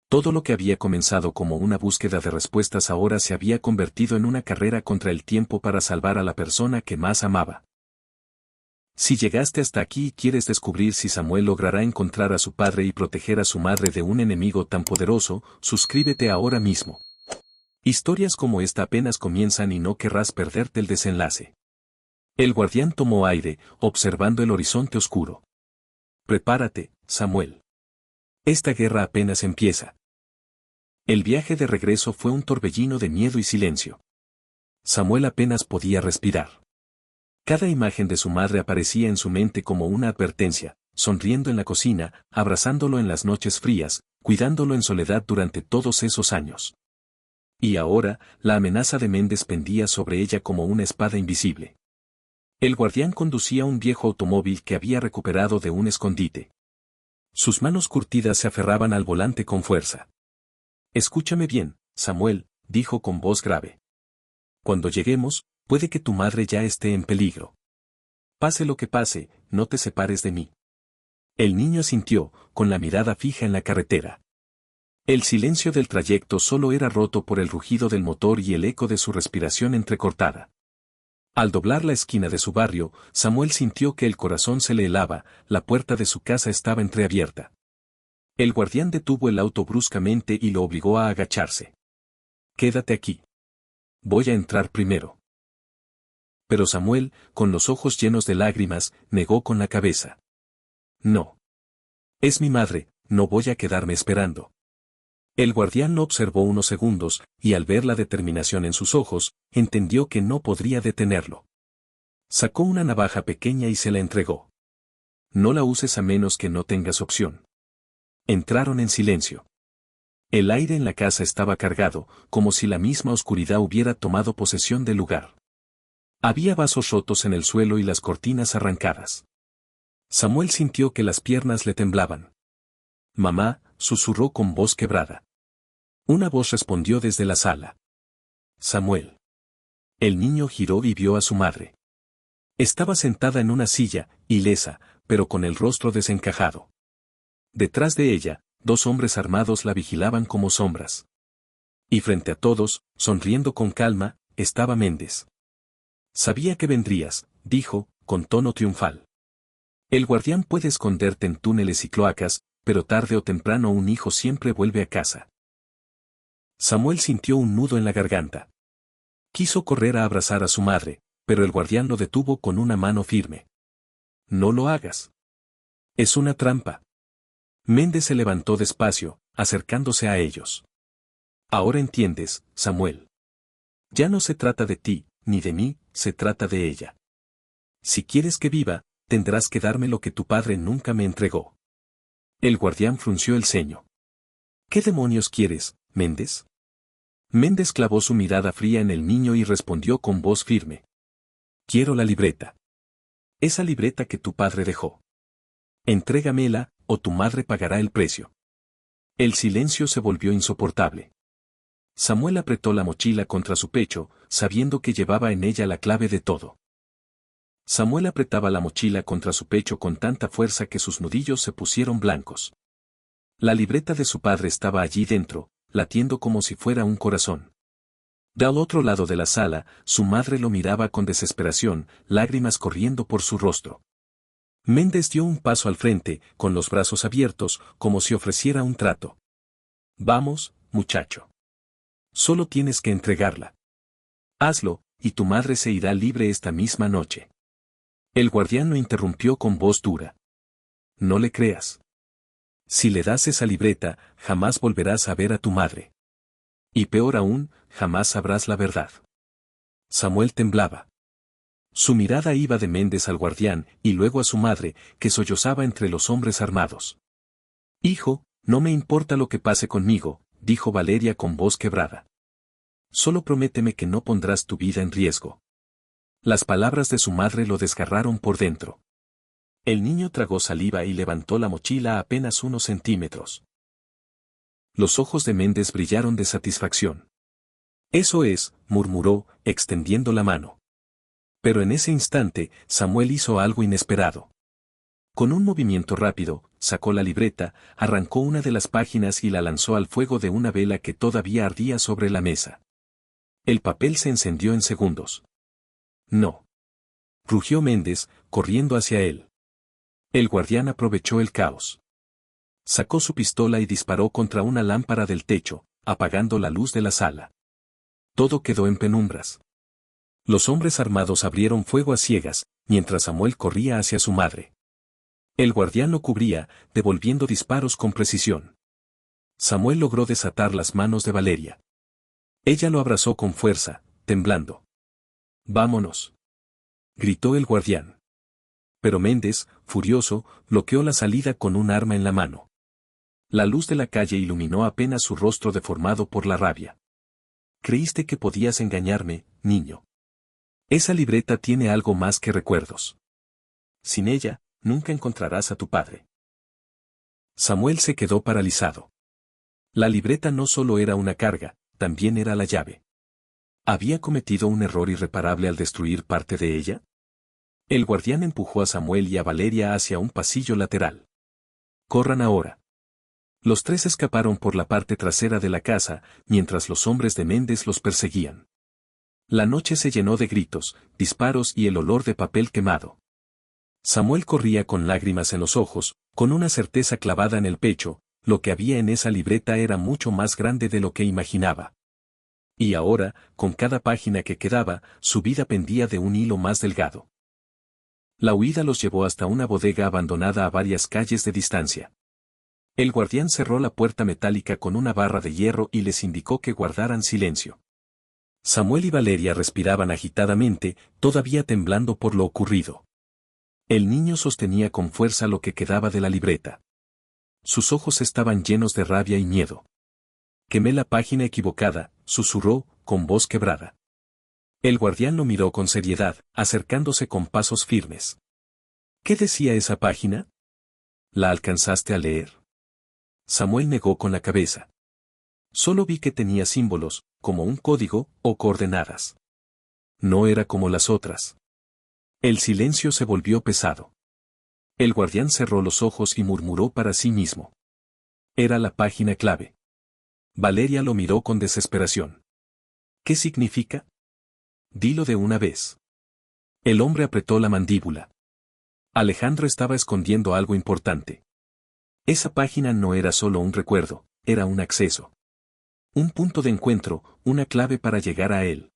Todo lo que había comenzado como una búsqueda de respuestas ahora se había convertido en una carrera contra el tiempo para salvar a la persona que más amaba. Si llegaste hasta aquí y quieres descubrir si Samuel logrará encontrar a su padre y proteger a su madre de un enemigo tan poderoso, suscríbete ahora mismo. Historias como esta apenas comienzan y no querrás perderte el desenlace. El guardián tomó aire, observando el horizonte oscuro. Prepárate, Samuel. Esta guerra apenas empieza. El viaje de regreso fue un torbellino de miedo y silencio. Samuel apenas podía respirar. Cada imagen de su madre aparecía en su mente como una advertencia, sonriendo en la cocina, abrazándolo en las noches frías, cuidándolo en soledad durante todos esos años. Y ahora, la amenaza de Méndez pendía sobre ella como una espada invisible. El guardián conducía un viejo automóvil que había recuperado de un escondite. Sus manos curtidas se aferraban al volante con fuerza. Escúchame bien, Samuel, dijo con voz grave. Cuando lleguemos, puede que tu madre ya esté en peligro. Pase lo que pase, no te separes de mí. El niño asintió, con la mirada fija en la carretera. El silencio del trayecto solo era roto por el rugido del motor y el eco de su respiración entrecortada. Al doblar la esquina de su barrio, Samuel sintió que el corazón se le helaba, la puerta de su casa estaba entreabierta. El guardián detuvo el auto bruscamente y lo obligó a agacharse. Quédate aquí. Voy a entrar primero. Pero Samuel, con los ojos llenos de lágrimas, negó con la cabeza. No. Es mi madre, no voy a quedarme esperando. El guardián lo observó unos segundos, y al ver la determinación en sus ojos, entendió que no podría detenerlo. Sacó una navaja pequeña y se la entregó. No la uses a menos que no tengas opción. Entraron en silencio. El aire en la casa estaba cargado, como si la misma oscuridad hubiera tomado posesión del lugar. Había vasos rotos en el suelo y las cortinas arrancadas. Samuel sintió que las piernas le temblaban. «Mamá», susurró con voz quebrada. Una voz respondió desde la sala. «Samuel». El niño giró y vio a su madre. Estaba sentada en una silla, ilesa, pero con el rostro desencajado. Detrás de ella, 2 hombres armados la vigilaban como sombras. Y frente a todos, sonriendo con calma, estaba Méndez. «Sabía que vendrías», dijo, con tono triunfal. «El guardián puede esconderte en túneles y cloacas, pero tarde o temprano un hijo siempre vuelve a casa». Samuel sintió un nudo en la garganta. Quiso correr a abrazar a su madre, pero el guardián lo detuvo con una mano firme. «No lo hagas. Es una trampa». Méndez se levantó despacio, acercándose a ellos. «Ahora entiendes, Samuel. Ya no se trata de ti, ni de mí, se trata de ella. Si quieres que viva, tendrás que darme lo que tu padre nunca me entregó». El guardián frunció el ceño. «¿Qué demonios quieres, Méndez?». Méndez clavó su mirada fría en el niño y respondió con voz firme. «Quiero la libreta. Esa libreta que tu padre dejó. Entrégamela, o tu madre pagará el precio». El silencio se volvió insoportable. Samuel apretó la mochila contra su pecho, sabiendo que llevaba en ella la clave de todo. Samuel apretaba la mochila contra su pecho con tanta fuerza que sus nudillos se pusieron blancos. La libreta de su padre estaba allí dentro, latiendo como si fuera un corazón. Del otro lado de la sala, su madre lo miraba con desesperación, lágrimas corriendo por su rostro. Méndez dio un paso al frente, con los brazos abiertos, como si ofreciera un trato. «Vamos, muchacho. Solo tienes que entregarla. Hazlo, y tu madre se irá libre esta misma noche». El guardián lo interrumpió con voz dura. «No le creas. Si le das esa libreta, jamás volverás a ver a tu madre. Y peor aún, jamás sabrás la verdad». Samuel temblaba. Su mirada iba de Méndez al guardián y luego a su madre, que sollozaba entre los hombres armados. «Hijo, no me importa lo que pase conmigo», dijo Valeria con voz quebrada. «Solo prométeme que no pondrás tu vida en riesgo». Las palabras de su madre lo desgarraron por dentro. El niño tragó saliva y levantó la mochila a apenas unos centímetros. Los ojos de Méndez brillaron de satisfacción. «Eso es», murmuró, extendiendo la mano. Pero en ese instante, Samuel hizo algo inesperado. Con un movimiento rápido, sacó la libreta, arrancó una de las páginas y la lanzó al fuego de una vela que todavía ardía sobre la mesa. El papel se encendió en segundos. «No», rugió Méndez, corriendo hacia él. El guardián aprovechó el caos. Sacó su pistola y disparó contra una lámpara del techo, apagando la luz de la sala. Todo quedó en penumbras. Los hombres armados abrieron fuego a ciegas, mientras Samuel corría hacia su madre. El guardián lo cubría, devolviendo disparos con precisión. Samuel logró desatar las manos de Valeria. Ella lo abrazó con fuerza, temblando. «Vámonos», gritó el guardián. Pero Méndez, furioso, bloqueó la salida con un arma en la mano. La luz de la calle iluminó apenas su rostro deformado por la rabia. «Creíste que podías engañarme, niño. Esa libreta tiene algo más que recuerdos. Sin ella, nunca encontrarás a tu padre». Samuel se quedó paralizado. La libreta no solo era una carga, también era la llave. ¿Había cometido un error irreparable al destruir parte de ella? El guardián empujó a Samuel y a Valeria hacia un pasillo lateral. «Corran ahora». Los 3 escaparon por la parte trasera de la casa, mientras los hombres de Méndez los perseguían. La noche se llenó de gritos, disparos y el olor de papel quemado. Samuel corría con lágrimas en los ojos, con una certeza clavada en el pecho: lo que había en esa libreta era mucho más grande de lo que imaginaba. Y ahora, con cada página que quedaba, su vida pendía de un hilo más delgado. La huida los llevó hasta una bodega abandonada a varias calles de distancia. El guardián cerró la puerta metálica con una barra de hierro y les indicó que guardaran silencio. Samuel y Valeria respiraban agitadamente, todavía temblando por lo ocurrido. El niño sostenía con fuerza lo que quedaba de la libreta. Sus ojos estaban llenos de rabia y miedo. Quemé la página equivocada, susurró, con voz quebrada. El guardián lo miró con seriedad, acercándose con pasos firmes. ¿Qué decía esa página? ¿La alcanzaste a leer? Samuel negó con la cabeza. Solo vi que tenía símbolos, como un código, o coordenadas. No era como las otras. El silencio se volvió pesado. El guardián cerró los ojos y murmuró para sí mismo. Era la página clave. Valeria lo miró con desesperación. ¿Qué significa? Dilo de una vez. El hombre apretó la mandíbula. Alejandro estaba escondiendo algo importante. Esa página no era solo un recuerdo, era un acceso. Un punto de encuentro, una clave para llegar a él.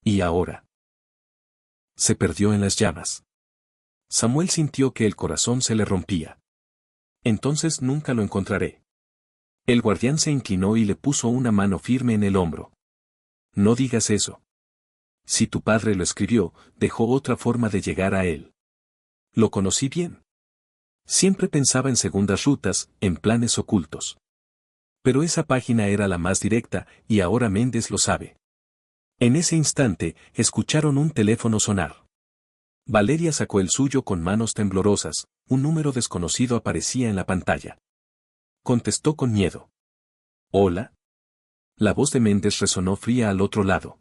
¿Y ahora? Se perdió en las llamas. Samuel sintió que el corazón se le rompía. Entonces nunca lo encontraré. El guardián se inclinó y le puso una mano firme en el hombro. No digas eso. Si tu padre lo escribió, dejó otra forma de llegar a él. Lo conocí bien. Siempre pensaba en segundas rutas, en planes ocultos. Pero esa página era la más directa, y ahora Méndez lo sabe. En ese instante, escucharon un teléfono sonar. Valeria sacó el suyo con manos temblorosas, un número desconocido aparecía en la pantalla. Contestó con miedo. ¿Hola? La voz de Méndez resonó fría al otro lado.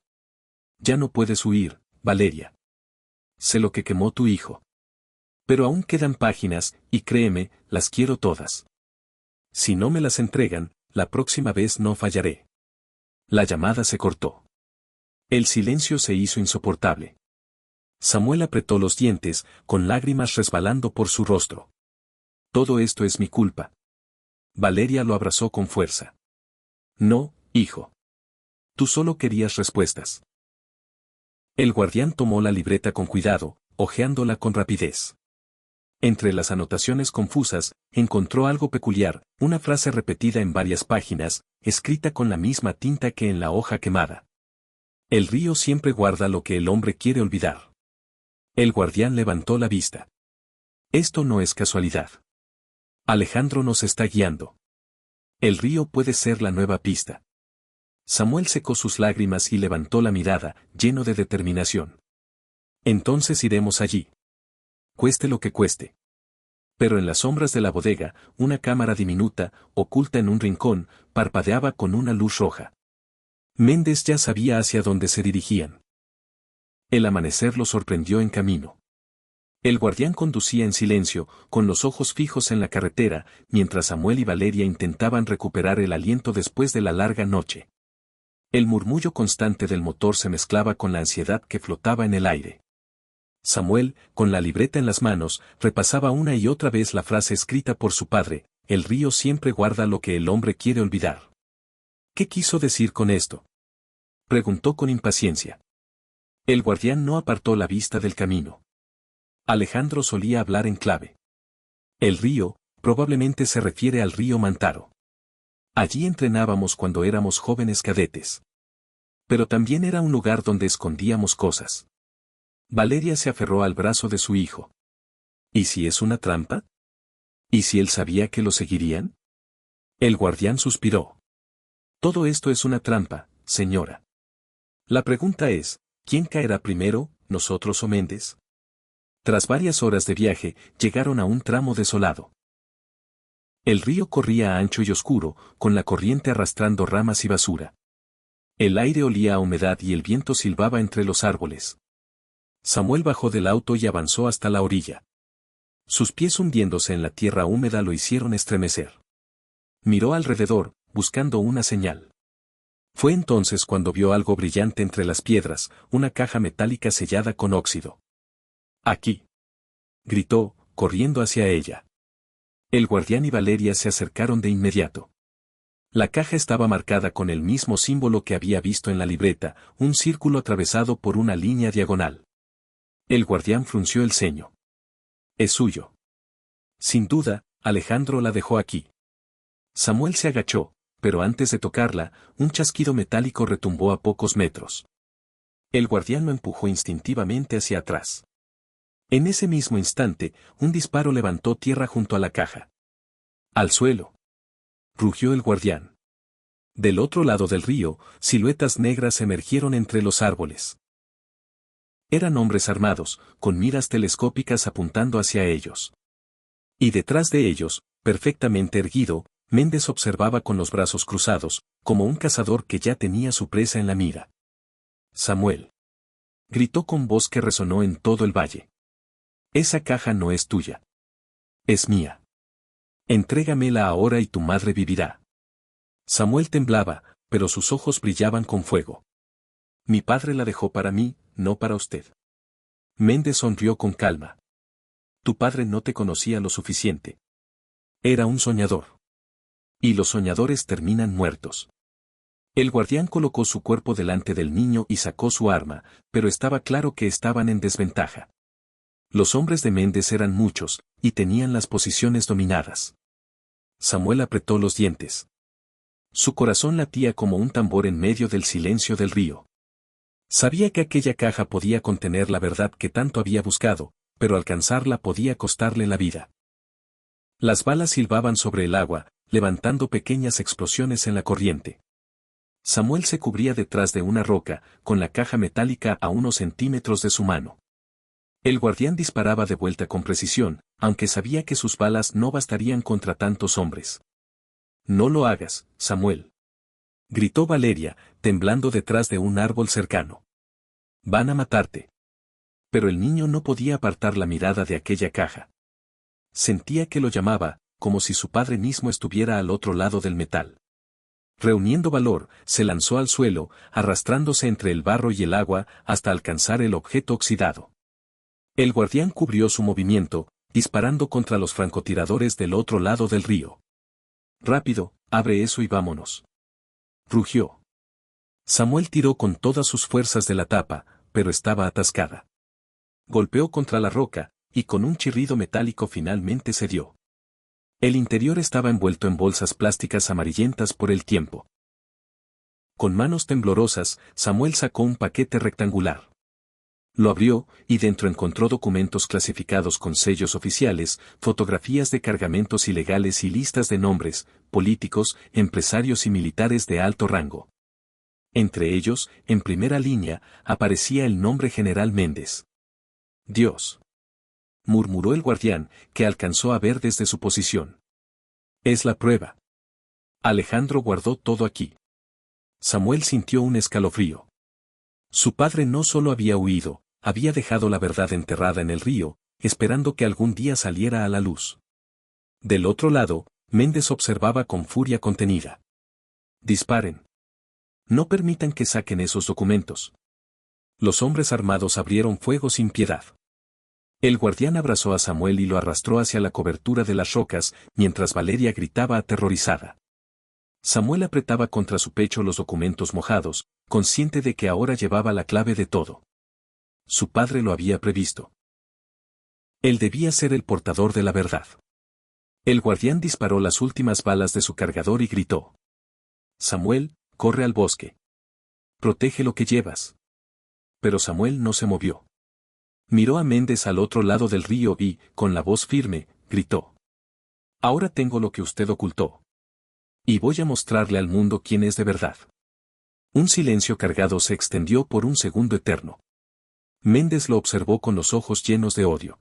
Ya no puedes huir, Valeria. Sé lo que quemó tu hijo. Pero aún quedan páginas, y créeme, las quiero todas. Si no me las entregan, la próxima vez no fallaré. La llamada se cortó. El silencio se hizo insoportable. Samuel apretó los dientes, con lágrimas resbalando por su rostro. Todo esto es mi culpa. Valeria lo abrazó con fuerza. No, hijo. Tú solo querías respuestas. El guardián tomó la libreta con cuidado, hojeándola con rapidez. Entre las anotaciones confusas, encontró algo peculiar, una frase repetida en varias páginas, escrita con la misma tinta que en la hoja quemada. El río siempre guarda lo que el hombre quiere olvidar. El guardián levantó la vista. Esto no es casualidad. Alejandro nos está guiando. El río puede ser la nueva pista. Samuel secó sus lágrimas y levantó la mirada, lleno de determinación. Entonces iremos allí. Cueste lo que cueste. Pero en las sombras de la bodega, una cámara diminuta, oculta en un rincón, parpadeaba con una luz roja. Méndez ya sabía hacia dónde se dirigían. El amanecer lo sorprendió en camino. El guardián conducía en silencio, con los ojos fijos en la carretera, mientras Samuel y Valeria intentaban recuperar el aliento después de la larga noche. El murmullo constante del motor se mezclaba con la ansiedad que flotaba en el aire. Samuel, con la libreta en las manos, repasaba una y otra vez la frase escrita por su padre: el río siempre guarda lo que el hombre quiere olvidar. ¿Qué quiso decir con esto? Preguntó con impaciencia. El guardián no apartó la vista del camino. Alejandro solía hablar en clave. El río, probablemente se refiere al río Mantaro. Allí entrenábamos cuando éramos jóvenes cadetes. Pero también era un lugar donde escondíamos cosas. Valeria se aferró al brazo de su hijo. ¿Y si es una trampa? ¿Y si él sabía que lo seguirían? El guardián suspiró. Todo esto es una trampa, señora. La pregunta es, ¿quién caerá primero, nosotros o Méndez? Tras varias horas de viaje, llegaron a un tramo desolado. El río corría ancho y oscuro, con la corriente arrastrando ramas y basura. El aire olía a humedad y el viento silbaba entre los árboles. Samuel bajó del auto y avanzó hasta la orilla. Sus pies hundiéndose en la tierra húmeda lo hicieron estremecer. Miró alrededor, buscando una señal. Fue entonces cuando vio algo brillante entre las piedras, una caja metálica sellada con óxido. ¡Aquí!, gritó, corriendo hacia ella. El guardián y Valeria se acercaron de inmediato. La caja estaba marcada con el mismo símbolo que había visto en la libreta, un círculo atravesado por una línea diagonal. El guardián frunció el ceño. Es suyo. Sin duda, Alejandro la dejó aquí. Samuel se agachó, pero antes de tocarla, un chasquido metálico retumbó a pocos metros. El guardián lo empujó instintivamente hacia atrás. En ese mismo instante, un disparo levantó tierra junto a la caja. ¡Al suelo!, rugió el guardián. Del otro lado del río, siluetas negras emergieron entre los árboles. Eran hombres armados, con miras telescópicas apuntando hacia ellos. Y detrás de ellos, perfectamente erguido, Méndez observaba con los brazos cruzados, como un cazador que ya tenía su presa en la mira. «Samuel», gritó con voz que resonó en todo el valle. «Esa caja no es tuya. Es mía. Entrégamela ahora y tu madre vivirá». Samuel temblaba, pero sus ojos brillaban con fuego. «Mi padre la dejó para mí, no para usted». Méndez sonrió con calma. «Tu padre no te conocía lo suficiente. Era un soñador. Y los soñadores terminan muertos». El guardián colocó su cuerpo delante del niño y sacó su arma, pero estaba claro que estaban en desventaja. Los hombres de Méndez eran muchos, y tenían las posiciones dominadas. Samuel apretó los dientes. Su corazón latía como un tambor en medio del silencio del río. Sabía que aquella caja podía contener la verdad que tanto había buscado, pero alcanzarla podía costarle la vida. Las balas silbaban sobre el agua, levantando pequeñas explosiones en la corriente. Samuel se cubría detrás de una roca, con la caja metálica a unos centímetros de su mano. El guardián disparaba de vuelta con precisión, aunque sabía que sus balas no bastarían contra tantos hombres. «No lo hagas, Samuel», gritó Valeria, temblando detrás de un árbol cercano. «Van a matarte». Pero el niño no podía apartar la mirada de aquella caja. Sentía que lo llamaba, como si su padre mismo estuviera al otro lado del metal. Reuniendo valor, se lanzó al suelo, arrastrándose entre el barro y el agua, hasta alcanzar el objeto oxidado. El guardián cubrió su movimiento, disparando contra los francotiradores del otro lado del río. «Rápido, abre eso y vámonos», rugió. Samuel tiró con todas sus fuerzas de la tapa, pero estaba atascada. Golpeó contra la roca, y con un chirrido metálico finalmente cedió. El interior estaba envuelto en bolsas plásticas amarillentas por el tiempo. Con manos temblorosas, Samuel sacó un paquete rectangular. Lo abrió, y dentro encontró documentos clasificados con sellos oficiales, fotografías de cargamentos ilegales y listas de nombres, políticos, empresarios y militares de alto rango. Entre ellos, en primera línea, aparecía el nombre General Méndez. «Dios», murmuró el guardián, que alcanzó a ver desde su posición. «Es la prueba». Alejandro guardó todo aquí. Samuel sintió un escalofrío. Su padre no solo había huido, había dejado la verdad enterrada en el río, esperando que algún día saliera a la luz. Del otro lado, Méndez observaba con furia contenida. «Disparen. No permitan que saquen esos documentos». Los hombres armados abrieron fuego sin piedad. El guardián abrazó a Samuel y lo arrastró hacia la cobertura de las rocas, mientras Valeria gritaba aterrorizada. Samuel apretaba contra su pecho los documentos mojados, consciente de que ahora llevaba la clave de todo. Su padre lo había previsto. Él debía ser el portador de la verdad. El guardián disparó las últimas balas de su cargador y gritó: «Samuel, corre al bosque. Protege lo que llevas». Pero Samuel no se movió. Miró a Méndez al otro lado del río y, con la voz firme, gritó: «Ahora tengo lo que usted ocultó. Y voy a mostrarle al mundo quién es de verdad». Un silencio cargado se extendió por un segundo eterno. Méndez lo observó con los ojos llenos de odio.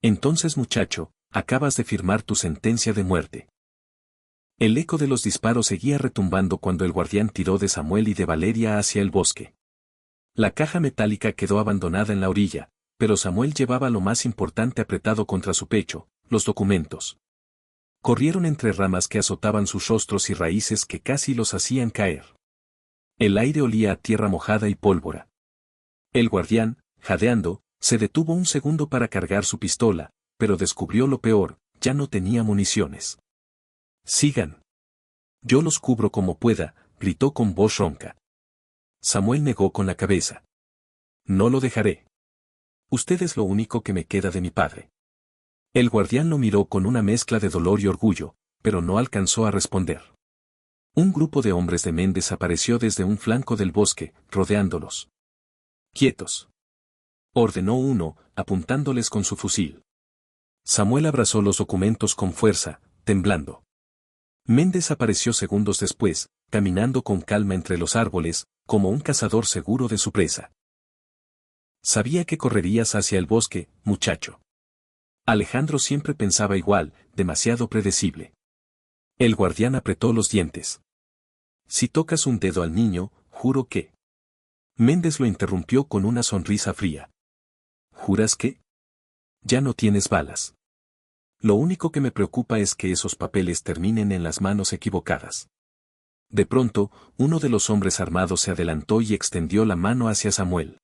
«Entonces, muchacho, acabas de firmar tu sentencia de muerte». El eco de los disparos seguía retumbando cuando el guardián tiró de Samuel y de Valeria hacia el bosque. La caja metálica quedó abandonada en la orilla, pero Samuel llevaba lo más importante apretado contra su pecho, los documentos. Corrieron entre ramas que azotaban sus rostros y raíces que casi los hacían caer. El aire olía a tierra mojada y pólvora. El guardián, jadeando, se detuvo un segundo para cargar su pistola, pero descubrió lo peor: ya no tenía municiones. «Sigan. Yo los cubro como pueda», gritó con voz ronca. Samuel negó con la cabeza. «No lo dejaré. Usted es lo único que me queda de mi padre». El guardián lo miró con una mezcla de dolor y orgullo, pero no alcanzó a responder. Un grupo de hombres de Méndez apareció desde un flanco del bosque, rodeándolos. «Quietos», ordenó uno, apuntándoles con su fusil. Samuel abrazó los documentos con fuerza, temblando. Méndez apareció segundos después, caminando con calma entre los árboles, como un cazador seguro de su presa. Sabía que correrías hacia el bosque, muchacho. Alejandro siempre pensaba igual, demasiado predecible. El guardián apretó los dientes. Si tocas un dedo al niño, juro que... Méndez lo interrumpió con una sonrisa fría. ¿Juras que? Ya no tienes balas. Lo único que me preocupa es que esos papeles terminen en las manos equivocadas. De pronto, uno de los hombres armados se adelantó y extendió la mano hacia Samuel.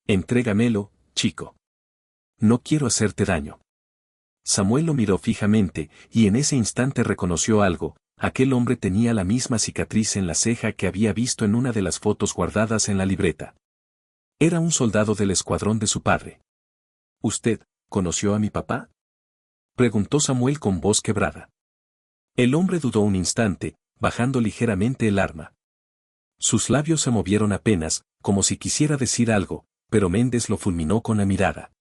Entrégamelo, chico. No quiero hacerte daño. Samuel lo miró fijamente, y en ese instante reconoció algo: aquel hombre tenía la misma cicatriz en la ceja que había visto en una de las fotos guardadas en la libreta. Era un soldado del escuadrón de su padre. ¿Usted conoció a mi papá?, preguntó Samuel con voz quebrada. El hombre dudó un instante, bajando ligeramente el arma. Sus labios se movieron apenas, como si quisiera decir algo, pero Méndez lo fulminó con la mirada.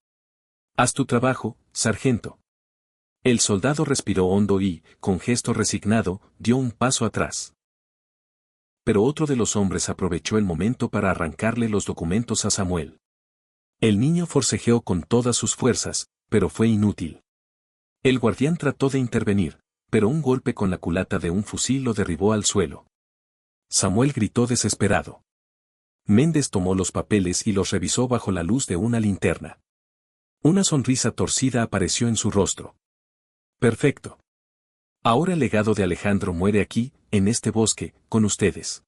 «Haz tu trabajo, sargento». El soldado respiró hondo y, con gesto resignado, dio un paso atrás. Pero otro de los hombres aprovechó el momento para arrancarle los documentos a Samuel. El niño forcejeó con todas sus fuerzas, pero fue inútil. El guardián trató de intervenir, pero un golpe con la culata de un fusil lo derribó al suelo. Samuel gritó desesperado. Méndez tomó los papeles y los revisó bajo la luz de una linterna. Una sonrisa torcida apareció en su rostro. Perfecto. Ahora el legado de Alejandro muere aquí, en este bosque, con ustedes.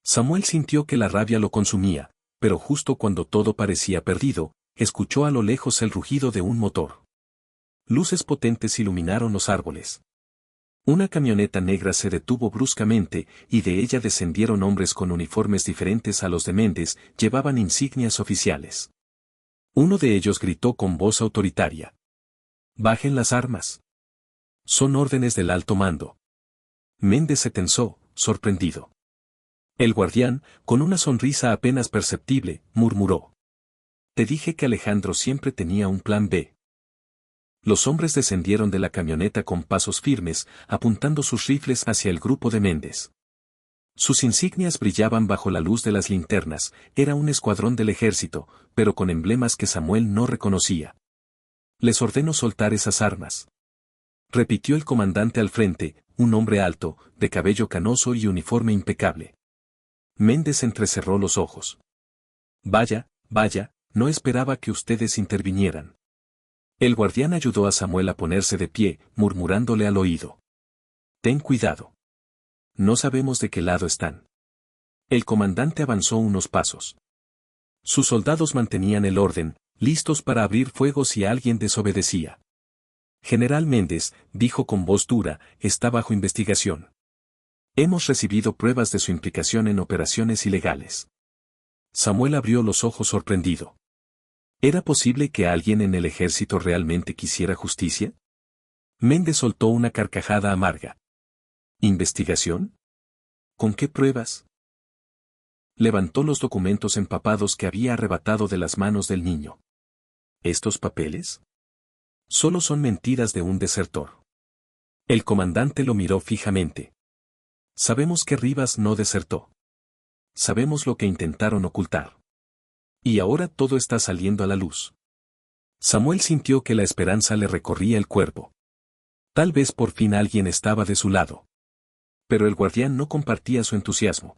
Samuel sintió que la rabia lo consumía, pero justo cuando todo parecía perdido, escuchó a lo lejos el rugido de un motor. Luces potentes iluminaron los árboles. Una camioneta negra se detuvo bruscamente, y de ella descendieron hombres con uniformes diferentes a los de Méndez, llevaban insignias oficiales. Uno de ellos gritó con voz autoritaria: «Bajen las armas. Son órdenes del alto mando». Méndez se tensó, sorprendido. El guardián, con una sonrisa apenas perceptible, murmuró: «Te dije que Alejandro siempre tenía un plan B». Los hombres descendieron de la camioneta con pasos firmes, apuntando sus rifles hacia el grupo de Méndez. Sus insignias brillaban bajo la luz de las linternas, era un escuadrón del ejército, pero con emblemas que Samuel no reconocía. «Les ordeno soltar esas armas», repitió el comandante al frente, un hombre alto, de cabello canoso y uniforme impecable. Méndez entrecerró los ojos. «Vaya, vaya, no esperaba que ustedes intervinieran». El guardián ayudó a Samuel a ponerse de pie, murmurándole al oído: «Ten cuidado. No sabemos de qué lado están». El comandante avanzó unos pasos. Sus soldados mantenían el orden, listos para abrir fuego si alguien desobedecía. «General Méndez», dijo con voz dura, «está bajo investigación. Hemos recibido pruebas de su implicación en operaciones ilegales». Samuel abrió los ojos sorprendido. ¿Era posible que alguien en el ejército realmente quisiera justicia? Méndez soltó una carcajada amarga. ¿Investigación? ¿Con qué pruebas? Levantó los documentos empapados que había arrebatado de las manos del niño. ¿Estos papeles? Solo son mentiras de un desertor. El comandante lo miró fijamente. Sabemos que Rivas no desertó. Sabemos lo que intentaron ocultar. Y ahora todo está saliendo a la luz. Samuel sintió que la esperanza le recorría el cuerpo. Tal vez por fin alguien estaba de su lado. Pero el guardián no compartía su entusiasmo.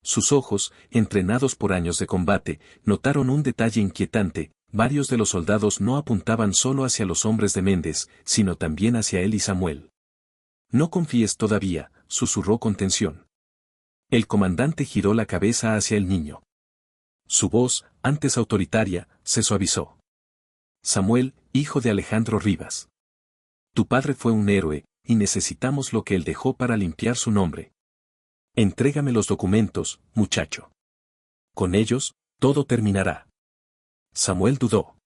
Sus ojos, entrenados por años de combate, notaron un detalle inquietante: varios de los soldados no apuntaban solo hacia los hombres de Méndez, sino también hacia él y Samuel. «No confíes todavía», susurró con tensión. El comandante giró la cabeza hacia el niño. Su voz, antes autoritaria, se suavizó. «Samuel, hijo de Alejandro Rivas. Tu padre fue un héroe, y necesitamos lo que él dejó para limpiar su nombre. Entrégame los documentos, muchacho. Con ellos, todo terminará». Samuel dudó.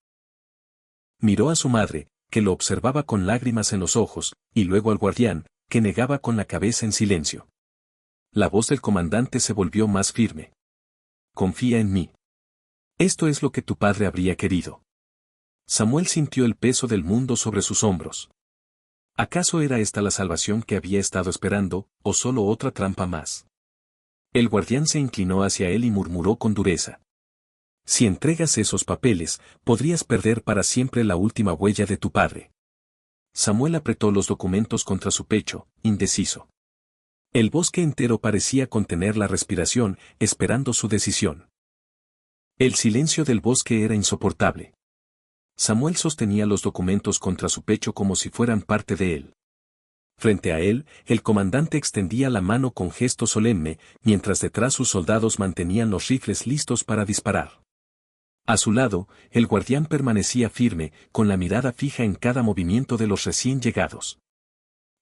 Miró a su madre, que lo observaba con lágrimas en los ojos, y luego al guardián, que negaba con la cabeza en silencio. La voz del comandante se volvió más firme. «Confía en mí. Esto es lo que tu padre habría querido». Samuel sintió el peso del mundo sobre sus hombros. ¿Acaso era esta la salvación que había estado esperando, o solo otra trampa más? El guardián se inclinó hacia él y murmuró con dureza. Si entregas esos papeles, podrías perder para siempre la última huella de tu padre. Samuel apretó los documentos contra su pecho, indeciso. El bosque entero parecía contener la respiración, esperando su decisión. El silencio del bosque era insoportable. Samuel sostenía los documentos contra su pecho como si fueran parte de él. Frente a él, el comandante extendía la mano con gesto solemne, mientras detrás sus soldados mantenían los rifles listos para disparar. A su lado, el guardián permanecía firme, con la mirada fija en cada movimiento de los recién llegados.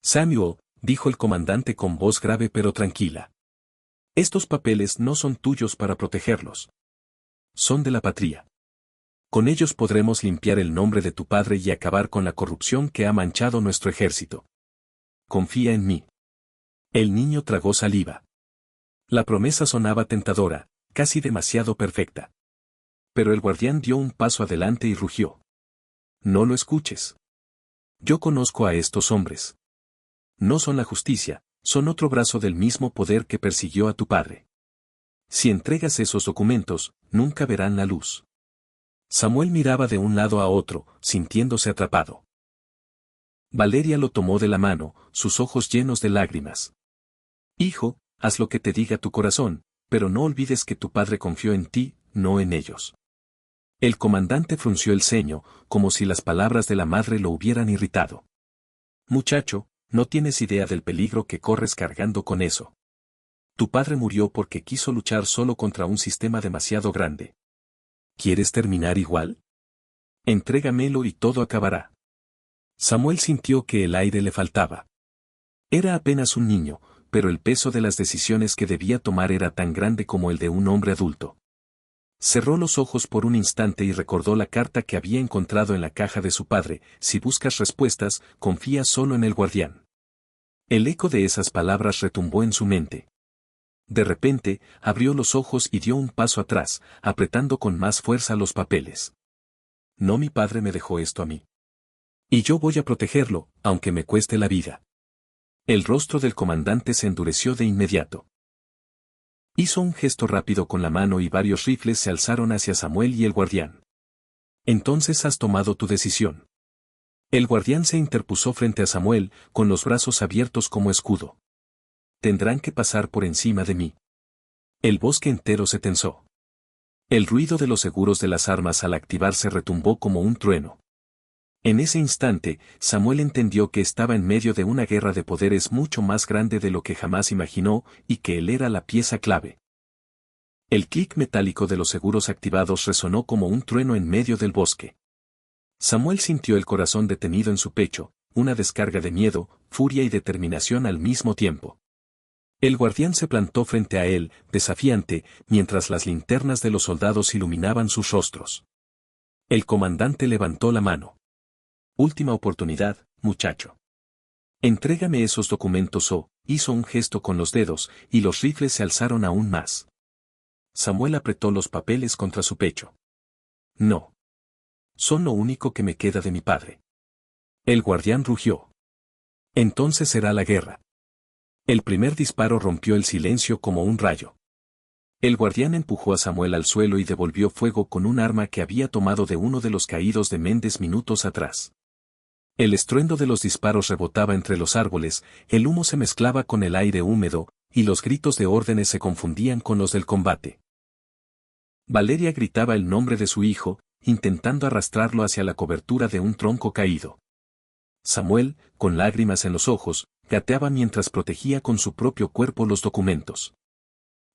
Samuel, dijo el comandante con voz grave pero tranquila. Estos papeles no son tuyos para protegerlos. Son de la patria. Con ellos podremos limpiar el nombre de tu padre y acabar con la corrupción que ha manchado nuestro ejército. Confía en mí. El niño tragó saliva. La promesa sonaba tentadora, casi demasiado perfecta. Pero el guardián dio un paso adelante y rugió. No lo escuches. Yo conozco a estos hombres. No son la justicia, son otro brazo del mismo poder que persiguió a tu padre. Si entregas esos documentos, nunca verán la luz. Samuel miraba de un lado a otro, sintiéndose atrapado. Valeria lo tomó de la mano, sus ojos llenos de lágrimas. Hijo, haz lo que te diga tu corazón, pero no olvides que tu padre confió en ti, no en ellos. El comandante frunció el ceño, como si las palabras de la madre lo hubieran irritado. Muchacho, no tienes idea del peligro que corres cargando con eso. Tu padre murió porque quiso luchar solo contra un sistema demasiado grande. ¿Quieres terminar igual? Entrégamelo y todo acabará. Samuel sintió que el aire le faltaba. Era apenas un niño, pero el peso de las decisiones que debía tomar era tan grande como el de un hombre adulto. Cerró los ojos por un instante y recordó la carta que había encontrado en la caja de su padre: si buscas respuestas, confía solo en el guardián. El eco de esas palabras retumbó en su mente. De repente, abrió los ojos y dio un paso atrás, apretando con más fuerza los papeles. No, mi padre me dejó esto a mí. Y yo voy a protegerlo, aunque me cueste la vida. El rostro del comandante se endureció de inmediato. Hizo un gesto rápido con la mano y varios rifles se alzaron hacia Samuel y el guardián. Entonces has tomado tu decisión. El guardián se interpuso frente a Samuel, con los brazos abiertos como escudo. Tendrán que pasar por encima de mí. El bosque entero se tensó. El ruido de los seguros de las armas al activarse retumbó como un trueno. En ese instante, Samuel entendió que estaba en medio de una guerra de poderes mucho más grande de lo que jamás imaginó, y que él era la pieza clave. El clic metálico de los seguros activados resonó como un trueno en medio del bosque. Samuel sintió el corazón detenido en su pecho, una descarga de miedo, furia y determinación al mismo tiempo. El guardián se plantó frente a él, desafiante, mientras las linternas de los soldados iluminaban sus rostros. El comandante levantó la mano. Última oportunidad, muchacho. Entrégame esos documentos o, hizo un gesto con los dedos, y los rifles se alzaron aún más. Samuel apretó los papeles contra su pecho. No. Son lo único que me queda de mi padre. El guardián rugió. Entonces será la guerra. El primer disparo rompió el silencio como un rayo. El guardián empujó a Samuel al suelo y devolvió fuego con un arma que había tomado de uno de los caídos de Méndez minutos atrás. El estruendo de los disparos rebotaba entre los árboles, el humo se mezclaba con el aire húmedo, y los gritos de órdenes se confundían con los del combate. Valeria gritaba el nombre de su hijo, intentando arrastrarlo hacia la cobertura de un tronco caído. Samuel, con lágrimas en los ojos, gateaba mientras protegía con su propio cuerpo los documentos.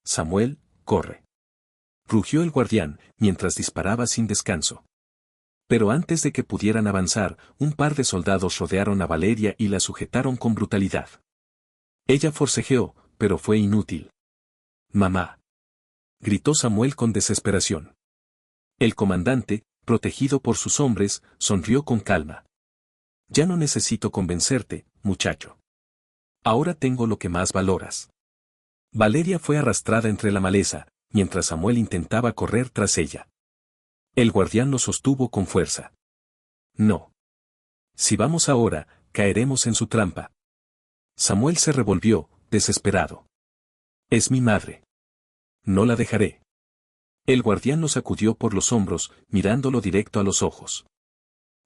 Samuel, corre. Rugió el guardián, mientras disparaba sin descanso. Pero antes de que pudieran avanzar, un par de soldados rodearon a Valeria y la sujetaron con brutalidad. Ella forcejeó, pero fue inútil. «Mamá», gritó Samuel con desesperación. El comandante, protegido por sus hombres, sonrió con calma. «Ya no necesito convencerte, muchacho. Ahora tengo lo que más valoras». Valeria fue arrastrada entre la maleza, mientras Samuel intentaba correr tras ella. El guardián lo sostuvo con fuerza. «No. Si vamos ahora, caeremos en su trampa. Samuel se revolvió, desesperado. Es mi madre. No la dejaré. El guardián lo sacudió por los hombros, mirándolo directo a los ojos.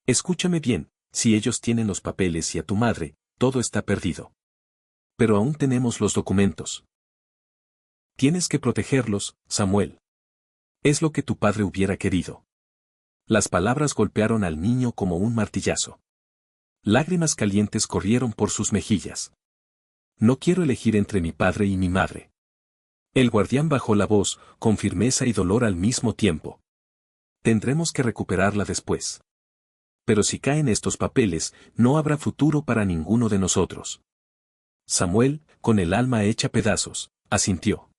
Escúchame bien, si ellos tienen los papeles y a tu madre, todo está perdido. Pero aún tenemos los documentos. Tienes que protegerlos, Samuel. Es lo que tu padre hubiera querido. Las palabras golpearon al niño como un martillazo. Lágrimas calientes corrieron por sus mejillas. No quiero elegir entre mi padre y mi madre. El guardián bajó la voz, con firmeza y dolor al mismo tiempo. Tendremos que recuperarla después. Pero si caen estos papeles, no habrá futuro para ninguno de nosotros. Samuel, con el alma hecha pedazos, asintió.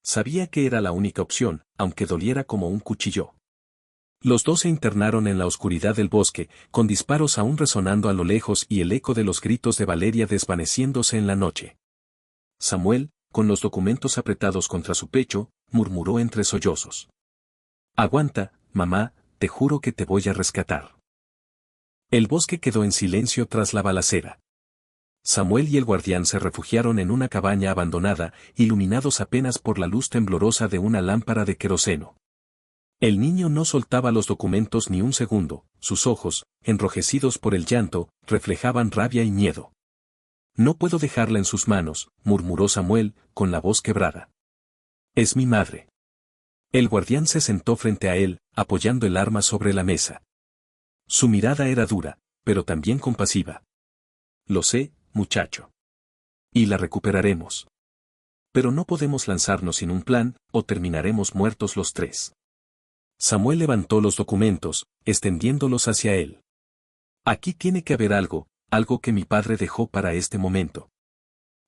Sabía que era la única opción, aunque doliera como un cuchillo. Los dos se internaron en la oscuridad del bosque, con disparos aún resonando a lo lejos y el eco de los gritos de Valeria desvaneciéndose en la noche. Samuel, con los documentos apretados contra su pecho, murmuró entre sollozos. Aguanta, mamá, te juro que te voy a rescatar. El bosque quedó en silencio tras la balacera. Samuel y el guardián se refugiaron en una cabaña abandonada, iluminados apenas por la luz temblorosa de una lámpara de queroseno. El niño no soltaba los documentos ni un segundo, sus ojos, enrojecidos por el llanto, reflejaban rabia y miedo. No puedo dejarla en sus manos, murmuró Samuel, con la voz quebrada. Es mi madre. El guardián se sentó frente a él, apoyando el arma sobre la mesa. Su mirada era dura, pero también compasiva. Lo sé, muchacho. Y la recuperaremos. Pero no podemos lanzarnos sin un plan, o terminaremos muertos los tres. Samuel levantó los documentos, extendiéndolos hacia él. Aquí tiene que haber algo que mi padre dejó para este momento.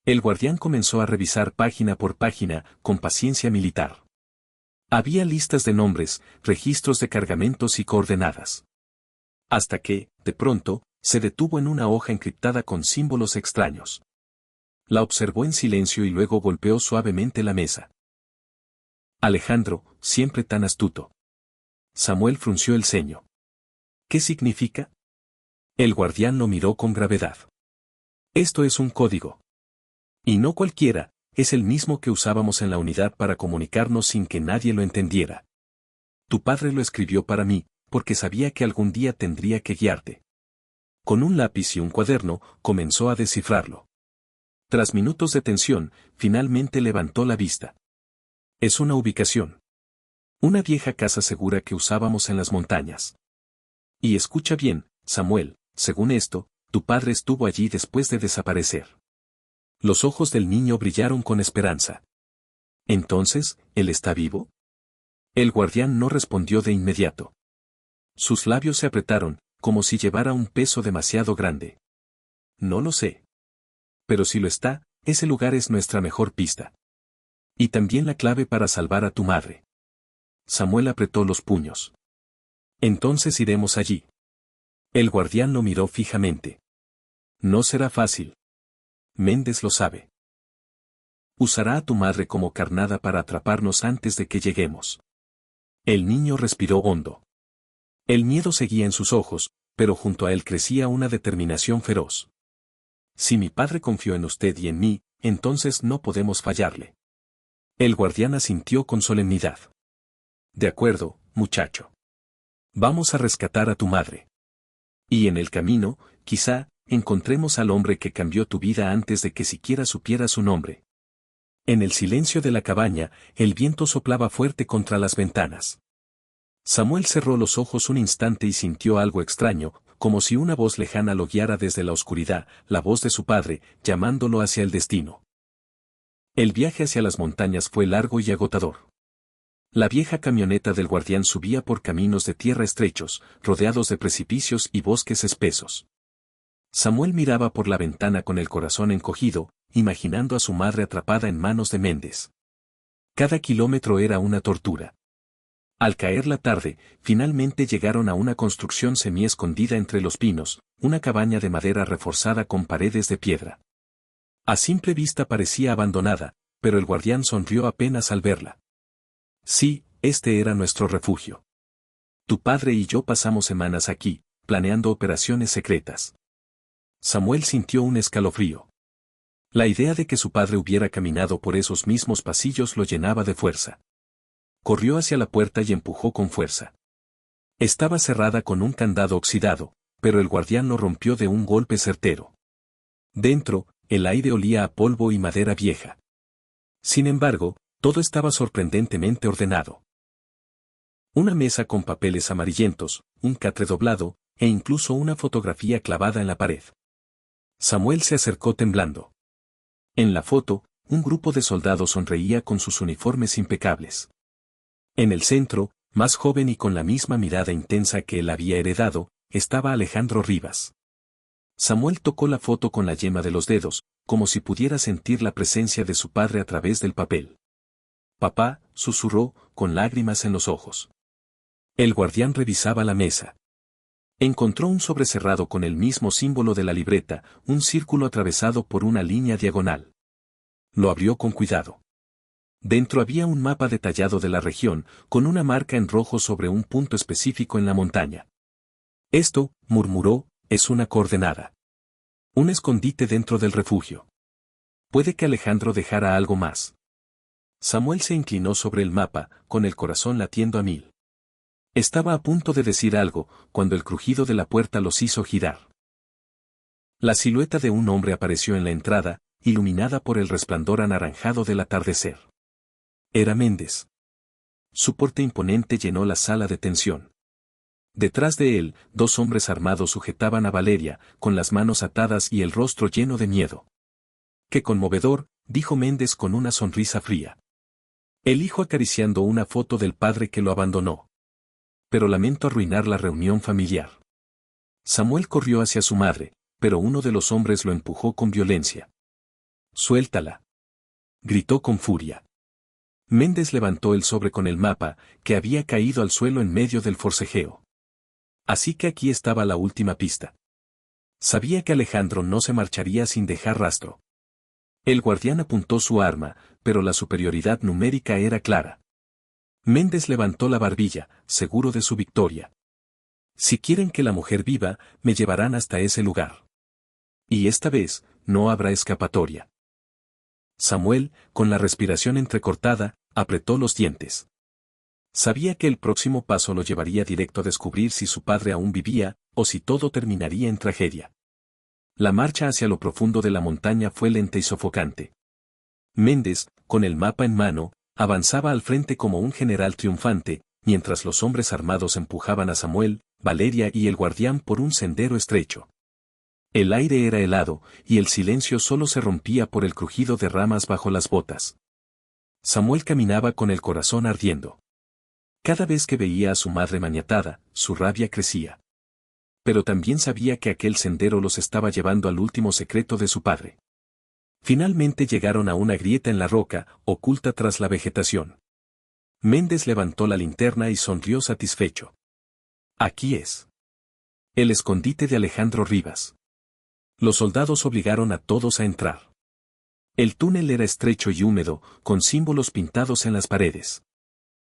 El guardián comenzó a revisar página por página, con paciencia militar. Había listas de nombres, registros de cargamentos y coordenadas. Hasta que, de pronto, se detuvo en una hoja encriptada con símbolos extraños. La observó en silencio y luego golpeó suavemente la mesa. Alejandro, siempre tan astuto. Samuel frunció el ceño. ¿Qué significa? El guardián lo miró con gravedad. Esto es un código. Y no cualquiera, es el mismo que usábamos en la unidad para comunicarnos sin que nadie lo entendiera. Tu padre lo escribió para mí, porque sabía que algún día tendría que guiarte. Con un lápiz y un cuaderno, comenzó a descifrarlo. Tras minutos de tensión, finalmente levantó la vista. Es una ubicación. Una vieja casa segura que usábamos en las montañas. Y escucha bien, Samuel, según esto, tu padre estuvo allí después de desaparecer. Los ojos del niño brillaron con esperanza. Entonces, ¿él está vivo? El guardián no respondió de inmediato. Sus labios se apretaron, como si llevara un peso demasiado grande. No lo sé. Pero si lo está, ese lugar es nuestra mejor pista. Y también la clave para salvar a tu madre. Samuel apretó los puños. Entonces iremos allí. El guardián lo miró fijamente. No será fácil. Méndez lo sabe. Usará a tu madre como carnada para atraparnos antes de que lleguemos. El niño respiró hondo. El miedo seguía en sus ojos, pero junto a él crecía una determinación feroz. Si mi padre confió en usted y en mí, entonces no podemos fallarle. El guardián asintió con solemnidad. De acuerdo, muchacho. Vamos a rescatar a tu madre. Y en el camino, quizá, encontremos al hombre que cambió tu vida antes de que siquiera supiera su nombre. En el silencio de la cabaña, el viento soplaba fuerte contra las ventanas. Samuel cerró los ojos un instante y sintió algo extraño, como si una voz lejana lo guiara desde la oscuridad, la voz de su padre, llamándolo hacia el destino. El viaje hacia las montañas fue largo y agotador. La vieja camioneta del guardián subía por caminos de tierra estrechos, rodeados de precipicios y bosques espesos. Samuel miraba por la ventana con el corazón encogido, imaginando a su madre atrapada en manos de Méndez. Cada kilómetro era una tortura. Al caer la tarde, finalmente llegaron a una construcción semi-escondida entre los pinos, una cabaña de madera reforzada con paredes de piedra. A simple vista parecía abandonada, pero el guardián sonrió apenas al verla. Sí, este era nuestro refugio. Tu padre y yo pasamos semanas aquí, planeando operaciones secretas. Samuel sintió un escalofrío. La idea de que su padre hubiera caminado por esos mismos pasillos lo llenaba de fuerza. Corrió hacia la puerta y empujó con fuerza. Estaba cerrada con un candado oxidado, pero el guardián lo rompió de un golpe certero. Dentro, el aire olía a polvo y madera vieja. Sin embargo, todo estaba sorprendentemente ordenado. Una mesa con papeles amarillentos, un catre doblado, e incluso una fotografía clavada en la pared. Samuel se acercó temblando. En la foto, un grupo de soldados sonreía con sus uniformes impecables. En el centro, más joven y con la misma mirada intensa que él había heredado, estaba Alejandro Rivas. Samuel tocó la foto con la yema de los dedos, como si pudiera sentir la presencia de su padre a través del papel. «Papá», susurró, con lágrimas en los ojos. El guardián revisaba la mesa. Encontró un sobre cerrado con el mismo símbolo de la libreta, un círculo atravesado por una línea diagonal. Lo abrió con cuidado. Dentro había un mapa detallado de la región, con una marca en rojo sobre un punto específico en la montaña. «Esto», murmuró, «es una coordenada. Un escondite dentro del refugio. Puede que Alejandro dejara algo más». Samuel se inclinó sobre el mapa, con el corazón latiendo a mil. Estaba a punto de decir algo, cuando el crujido de la puerta los hizo girar. La silueta de un hombre apareció en la entrada, iluminada por el resplandor anaranjado del atardecer. Era Méndez. Su porte imponente llenó la sala de tensión. Detrás de él, dos hombres armados sujetaban a Valeria, con las manos atadas y el rostro lleno de miedo. «Qué conmovedor», dijo Méndez con una sonrisa fría. El hijo acariciando una foto del padre que lo abandonó. «Pero lamento arruinar la reunión familiar». Samuel corrió hacia su madre, pero uno de los hombres lo empujó con violencia. «Suéltala», gritó con furia. Méndez levantó el sobre con el mapa, que había caído al suelo en medio del forcejeo. Así que aquí estaba la última pista. Sabía que Alejandro no se marcharía sin dejar rastro. El guardián apuntó su arma, pero la superioridad numérica era clara. Méndez levantó la barbilla, seguro de su victoria. «Si quieren que la mujer viva, me llevarán hasta ese lugar. Y esta vez, no habrá escapatoria». Samuel, con la respiración entrecortada, apretó los dientes. Sabía que el próximo paso lo llevaría directo a descubrir si su padre aún vivía, o si todo terminaría en tragedia. La marcha hacia lo profundo de la montaña fue lenta y sofocante. Méndez, con el mapa en mano, avanzaba al frente como un general triunfante, mientras los hombres armados empujaban a Samuel, Valeria y el guardián por un sendero estrecho. El aire era helado, y el silencio solo se rompía por el crujido de ramas bajo las botas. Samuel caminaba con el corazón ardiendo. Cada vez que veía a su madre maniatada, su rabia crecía. Pero también sabía que aquel sendero los estaba llevando al último secreto de su padre. Finalmente llegaron a una grieta en la roca, oculta tras la vegetación. Méndez levantó la linterna y sonrió satisfecho. «Aquí es. El escondite de Alejandro Rivas». Los soldados obligaron a todos a entrar. El túnel era estrecho y húmedo, con símbolos pintados en las paredes.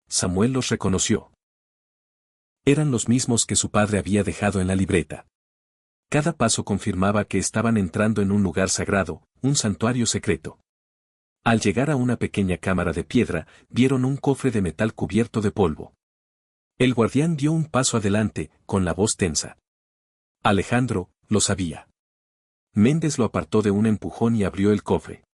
Samuel los reconoció. Eran los mismos que su padre había dejado en la libreta. Cada paso confirmaba que estaban entrando en un lugar sagrado, un santuario secreto. Al llegar a una pequeña cámara de piedra, vieron un cofre de metal cubierto de polvo. El guardián dio un paso adelante, con la voz tensa. Alejandro, lo sabía. Méndez lo apartó de un empujón y abrió el cofre.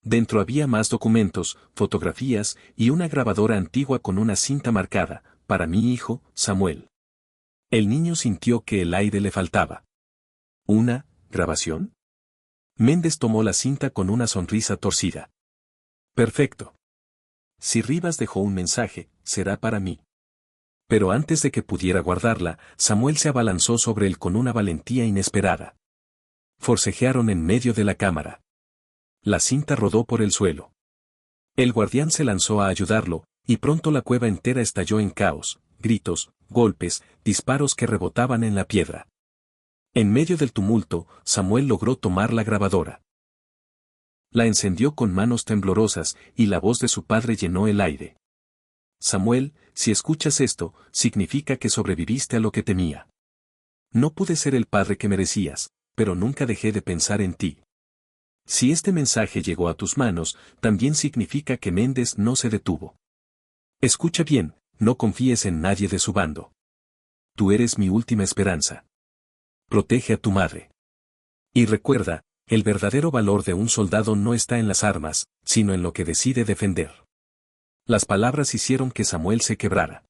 Dentro había más documentos, fotografías y una grabadora antigua con una cinta marcada, «Para mi hijo, Samuel». El niño sintió que el aire le faltaba. ¿Una grabación? Méndez tomó la cinta con una sonrisa torcida. «Perfecto. Si Rivas dejó un mensaje, será para mí». Pero antes de que pudiera guardarla, Samuel se abalanzó sobre él con una valentía inesperada. Forcejearon en medio de la cámara. La cinta rodó por el suelo. El guardián se lanzó a ayudarlo, y pronto la cueva entera estalló en caos, gritos, golpes, disparos que rebotaban en la piedra. En medio del tumulto, Samuel logró tomar la grabadora. La encendió con manos temblorosas, y la voz de su padre llenó el aire. «Samuel, si escuchas esto, significa que sobreviviste a lo que temía. No pude ser el padre que merecías, pero nunca dejé de pensar en ti. Si este mensaje llegó a tus manos, también significa que Méndez no se detuvo. Escucha bien, no confíes en nadie de su bando. Tú eres mi última esperanza. Protege a tu madre. Y recuerda, el verdadero valor de un soldado no está en las armas, sino en lo que decide defender. Las palabras hicieron que Samuel se quebrara.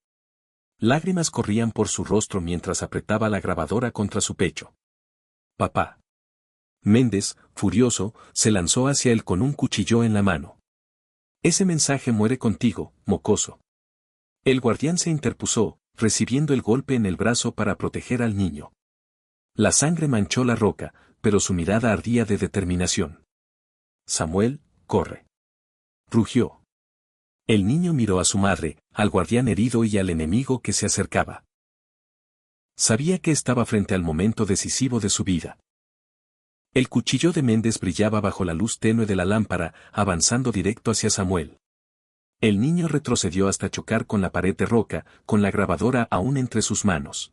Lágrimas corrían por su rostro mientras apretaba la grabadora contra su pecho. Papá. Méndez, furioso, se lanzó hacia él con un cuchillo en la mano. Ese mensaje muere contigo, mocoso. El guardián se interpuso, recibiendo el golpe en el brazo para proteger al niño. La sangre manchó la roca, pero su mirada ardía de determinación. Samuel, corre. Rugió. El niño miró a su madre, al guardián herido y al enemigo que se acercaba. Sabía que estaba frente al momento decisivo de su vida. El cuchillo de Méndez brillaba bajo la luz tenue de la lámpara, avanzando directo hacia Samuel. El niño retrocedió hasta chocar con la pared de roca, con la grabadora aún entre sus manos.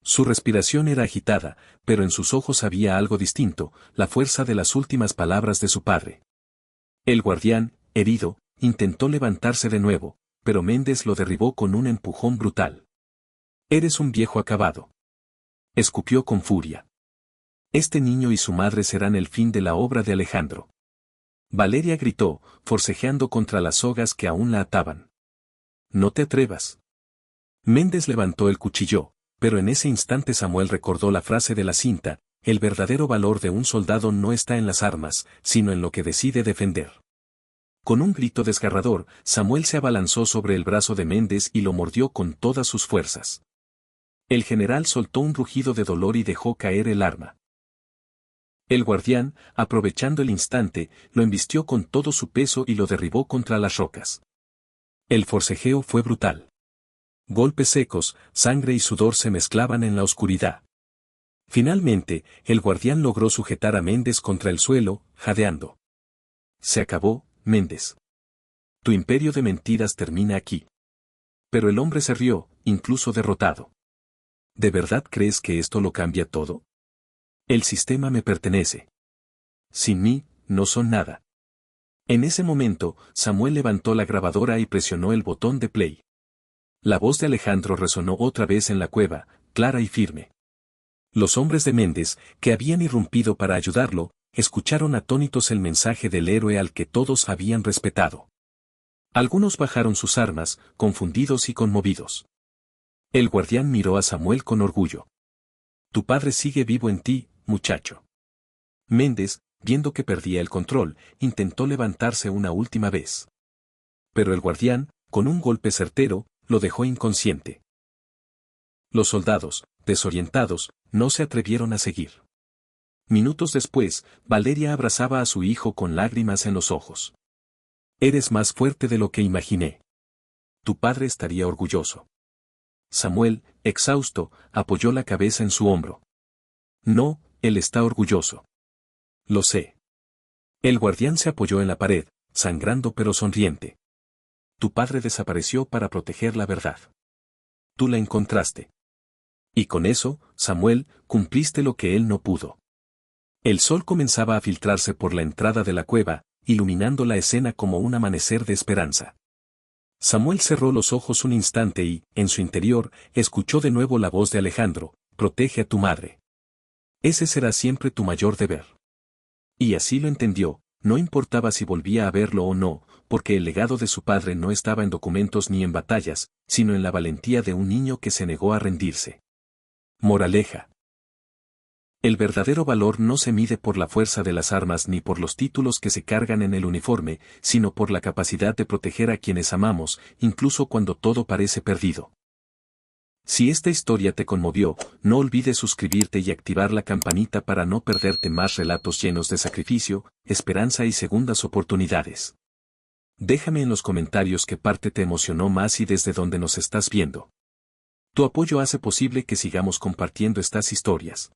Su respiración era agitada, pero en sus ojos había algo distinto, la fuerza de las últimas palabras de su padre. El guardián, herido, intentó levantarse de nuevo, pero Méndez lo derribó con un empujón brutal. Eres un viejo acabado. Escupió con furia. Este niño y su madre serán el fin de la obra de Alejandro. Valeria gritó, forcejeando contra las sogas que aún la ataban. No te atrevas. Méndez levantó el cuchillo, pero en ese instante Samuel recordó la frase de la cinta, el verdadero valor de un soldado no está en las armas, sino en lo que decide defender. Con un grito desgarrador, Samuel se abalanzó sobre el brazo de Méndez y lo mordió con todas sus fuerzas. El general soltó un rugido de dolor y dejó caer el arma. El guardián, aprovechando el instante, lo embistió con todo su peso y lo derribó contra las rocas. El forcejeo fue brutal. Golpes secos, sangre y sudor se mezclaban en la oscuridad. Finalmente, el guardián logró sujetar a Méndez contra el suelo, jadeando. Se acabó, Méndez. Tu imperio de mentiras termina aquí. Pero el hombre se rió, incluso derrotado. ¿De verdad crees que esto lo cambia todo? El sistema me pertenece. Sin mí, no son nada. En ese momento, Samuel levantó la grabadora y presionó el botón de play. La voz de Alejandro resonó otra vez en la cueva, clara y firme. Los hombres de Méndez, que habían irrumpido para ayudarlo, escucharon atónitos el mensaje del héroe al que todos habían respetado. Algunos bajaron sus armas, confundidos y conmovidos. El guardián miró a Samuel con orgullo. Tu padre sigue vivo en ti, muchacho. Méndez, viendo que perdía el control, intentó levantarse una última vez. Pero el guardián, con un golpe certero, lo dejó inconsciente. Los soldados, desorientados, no se atrevieron a seguir. Minutos después, Valeria abrazaba a su hijo con lágrimas en los ojos. Eres más fuerte de lo que imaginé. Tu padre estaría orgulloso. Samuel, exhausto, apoyó la cabeza en su hombro. No, él está orgulloso. Lo sé. El guardián se apoyó en la pared, sangrando pero sonriente. Tu padre desapareció para proteger la verdad. Tú la encontraste. Y con eso, Samuel, cumpliste lo que él no pudo. El sol comenzaba a filtrarse por la entrada de la cueva, iluminando la escena como un amanecer de esperanza. Samuel cerró los ojos un instante y, en su interior, escuchó de nuevo la voz de Alejandro, protege a tu madre. Ese será siempre tu mayor deber. Y así lo entendió, no importaba si volvía a verlo o no, porque el legado de su padre no estaba en documentos ni en batallas, sino en la valentía de un niño que se negó a rendirse. Moraleja. El verdadero valor no se mide por la fuerza de las armas ni por los títulos que se cargan en el uniforme, sino por la capacidad de proteger a quienes amamos, incluso cuando todo parece perdido. Si esta historia te conmovió, no olvides suscribirte y activar la campanita para no perderte más relatos llenos de sacrificio, esperanza y segundas oportunidades. Déjame en los comentarios qué parte te emocionó más y desde dónde nos estás viendo. Tu apoyo hace posible que sigamos compartiendo estas historias.